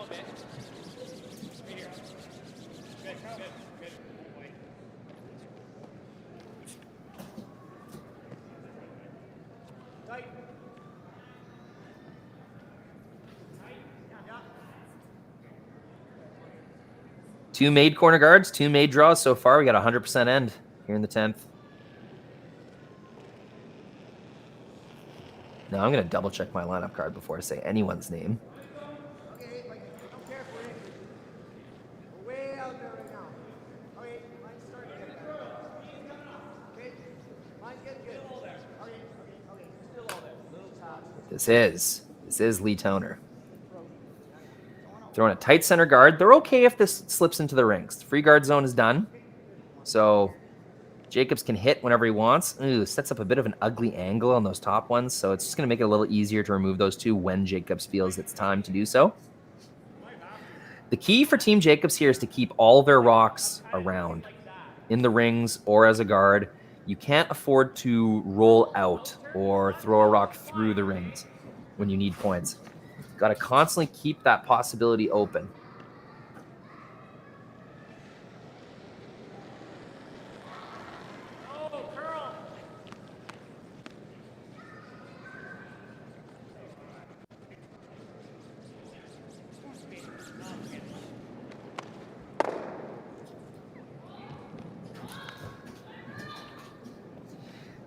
Two made corner guards, 2 made draws so far. We got 100% end here in the 10th. Now I'm going to double check my lineup card before I say anyone's name. This is Lee Toner. Throwing a tight center guard. They're okay if this slips into the rings. The free guard zone is done. So Jacobs can hit whenever he wants. Ooh, sets up a bit of an ugly angle on those top ones. So it's just going to make it a little easier to remove those 2 when Jacobs feels it's time to do so. The key for Team Jacobs here is to keep all their rocks around in the rings or as a guard. You can't afford to roll out or throw a rock through the rings when you need points. Got to constantly keep that possibility open.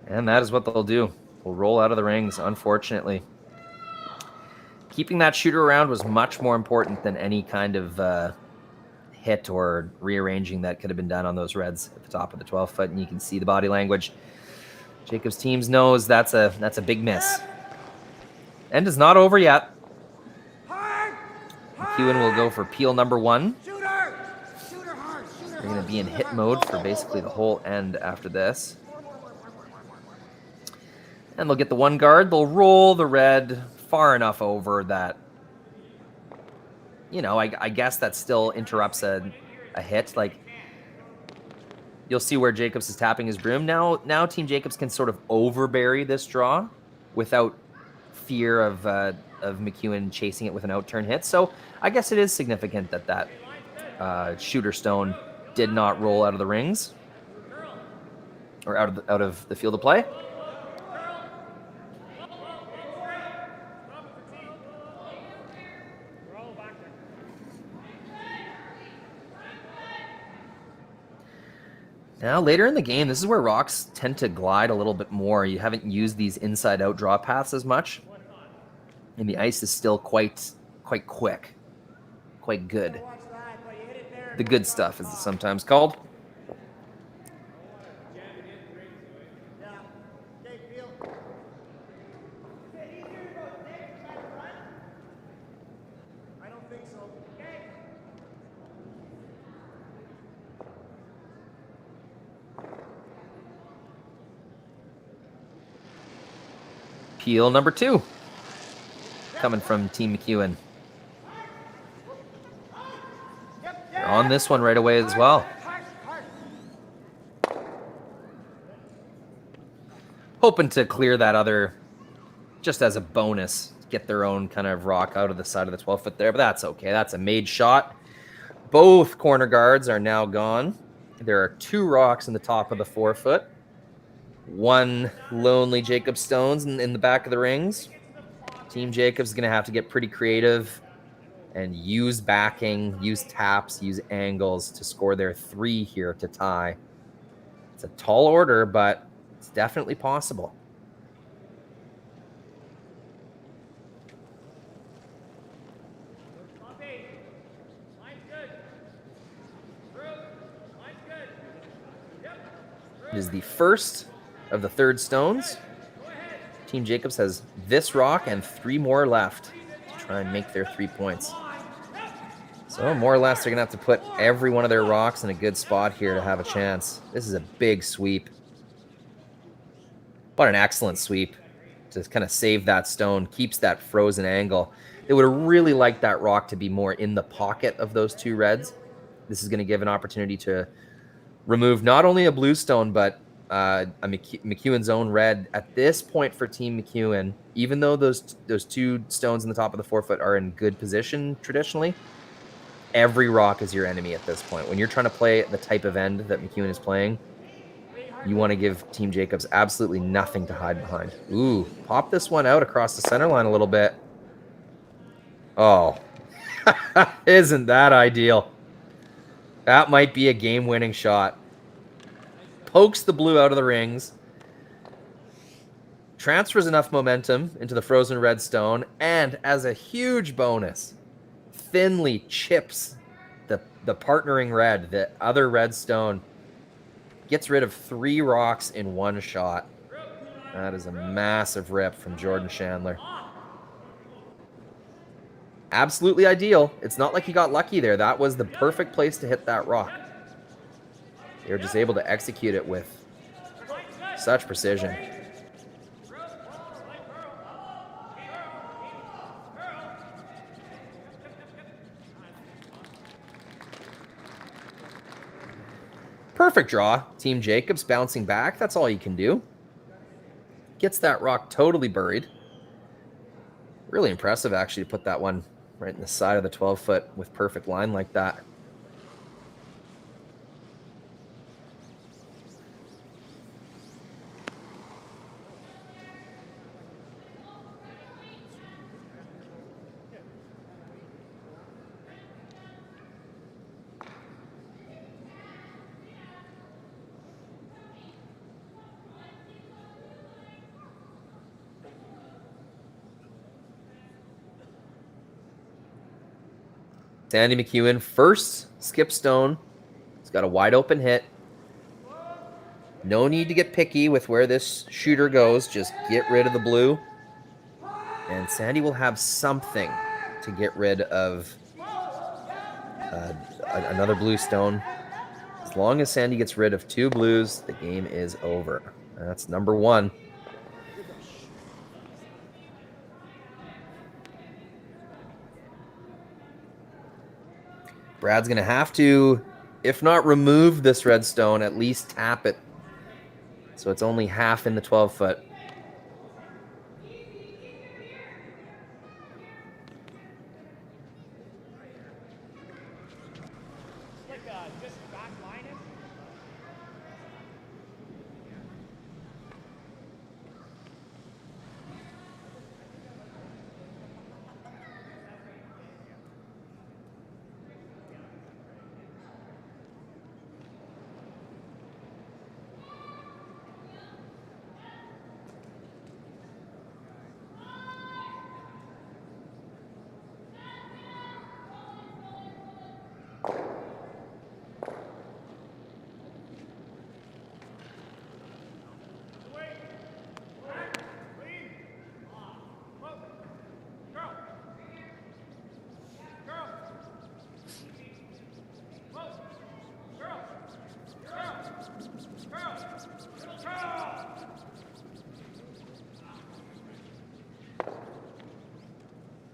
And that is what they'll do. We'll roll out of the rings, unfortunately. Keeping that shooter around was much more important than any kind of hit or rearranging that could have been done on those reds at the top of the 12-foot, and you can see the body language. Jacobs' teams knows that's a big miss. End is not over yet. MacEwan will go for peel number 1. They're going to be in hit mode for basically the whole end after this. And they'll get the 1 guard. They'll roll the red far enough over that, you know, I guess that still interrupts a hit. Like, you'll see where Jacobs is tapping his broom. Now Team Jacobs can sort of overbury this draw without fear of MacEwan chasing it with an out-turn hit. So I guess it is significant that shooter stone did not roll out of the rings or out of the field of play. Now, later in the game, this is where rocks tend to glide a little bit more. You haven't used these inside-out draw paths as much. And the ice is still quite quick, quite good. The good stuff, as it's sometimes called. Peel number 2 coming from Team MacEwan. They're on this one right away as well. Hoping to clear that other just as a bonus, get their own kind of rock out of the side of the 12-foot there, but that's okay. That's a made shot. Both corner guards are now gone. There are 2 rocks in the top of the 4-foot. 1 lonely Jacob Stones in the back of the rings. Team Jacob's going to have to get pretty creative and use backing, use taps, use angles to score their 3 here to tie. It's a tall order, but it's definitely possible. It is the first of the 3rd stones. Team Jacobs has this rock and 3 more left to try and make their 3 points. So more or less, they're going to have to put every one of their rocks in a good spot here to have a chance. This is a big sweep. What an excellent sweep to kind of save that stone, keeps that frozen angle. They would have really liked that rock to be more in the pocket of those 2 reds. This is going to give an opportunity to remove not only a blue stone, but MacEwan's own red at this point for Team MacEwan. Even though those two stones in the top of the 4 foot are in good position traditionally, every rock is your enemy at this point. When you're trying to play the type of end that MacEwan is playing, you want to give Team Jacobs absolutely nothing to hide behind. Ooh, pop this one out across the center line a little bit. Oh, isn't that ideal? That might be a game-winning shot. Pokes the blue out of the rings. Transfers enough momentum into the frozen red stone, and as a huge bonus, thinly chips the partnering red, the other red stone. Gets rid of 3 rocks in one shot. That is a massive rip from Jordan Chandler. Absolutely ideal. It's not like he got lucky there. That was the perfect place to hit that rock. They were just able to execute it with such precision. Perfect draw. Team Jacobs bouncing back. That's all you can do. Gets that rock totally buried. Really impressive, actually, to put that one right in the side of the 12 foot with perfect line like that. Sandy MacEwan, first skip stone. He's got a wide open hit. No need to get picky with where this shooter goes. Just get rid of the blue. And Sandy will have something to get rid of another blue stone. As long as Sandy gets rid of 2 blues, the game is over. That's number 1. Brad's going to have to, if not remove this red stone, at least tap it. So it's only half in the 12 foot.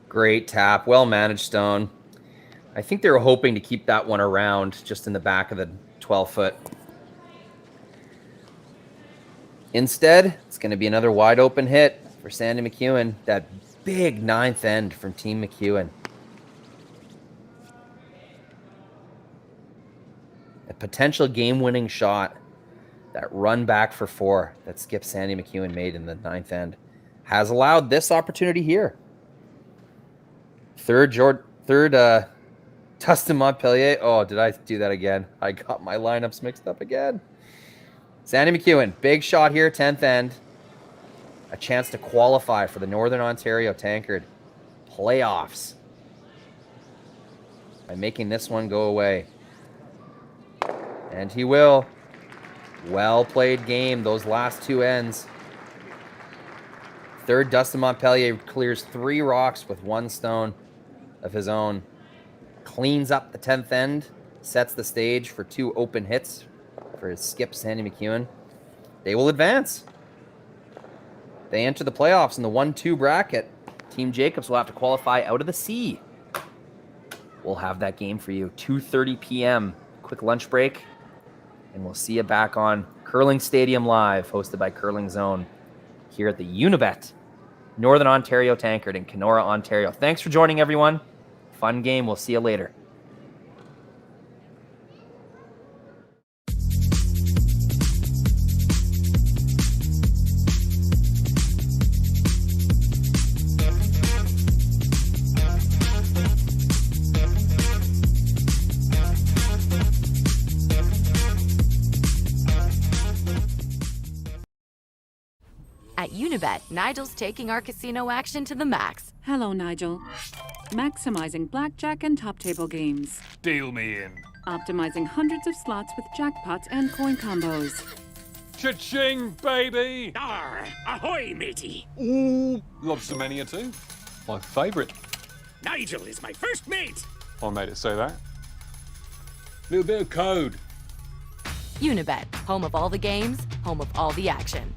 Great tap. Well-managed stone. I think they were hoping to keep that one around just in the back of the 12 foot. Instead, it's going to be another wide open hit for Sandy MacEwan. That big 9th end from Team MacEwan. A potential game-winning shot. That run back for 4 that Skip Sandy MacEwan made in the 9th end has allowed this opportunity here. Third Dustin Montpellier. Oh, did I do that again? I got my lineups mixed up again. Sandy MacEwan, big shot here, 10th end. A chance to qualify for the Northern Ontario Tankard playoffs by making this one go away. And he will. Well played game, those last 2 ends. Third, Dustin Montpellier clears 3 rocks with 1 stone of his own. Cleans up the 10th end, sets the stage for 2 open hits for his skip, Sandy MacEwan. They will advance. They enter the playoffs in the 1-2 bracket. Team Jacobs will have to qualify out of the C. We'll have that game for you, 2:30 p.m. Quick lunch break. And we'll see you back on Curling Stadium Live, hosted by Curling Zone, here at the Unibet Northern Ontario Tankard in Kenora, Ontario. Thanks for joining, everyone. Fun game. We'll see you later. At Unibet, Nigel's taking our casino action to the max. Hello, Nigel. Maximizing blackjack and top table games. Deal me in. Optimizing hundreds of slots with jackpots and coin combos. Cha-ching, baby! Arr, ahoy, matey. Ooh, lobster mania too. My favourite. Nigel is my first mate. I made it say that. Little bit of code. Unibet, home of all the games, home of all the action.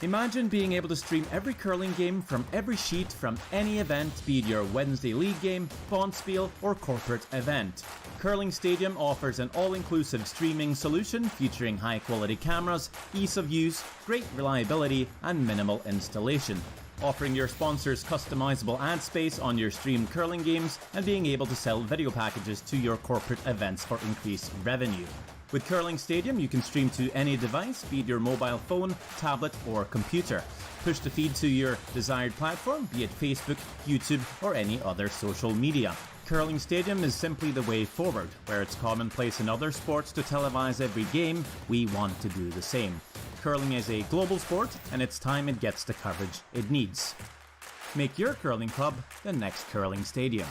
Imagine being able to stream every curling game from every sheet from any event, be it your Wednesday league game, bonspiel, or corporate event. Curling Stadium offers an all-inclusive streaming solution featuring high-quality cameras, ease of use, great reliability, and minimal installation. Offering your sponsors customizable ad space on your streamed curling games and being able to sell video packages to your corporate events for increased revenue. With Curling Stadium, you can stream to any device, be it your mobile phone, tablet, or computer. Push the feed to your desired platform, be it Facebook, YouTube, or any other social media. Curling Stadium is simply the way forward. Where it's commonplace in other sports to televise every game, we want to do the same. Curling is a global sport, and it's time it gets the coverage it needs. Make your curling club the next Curling Stadium.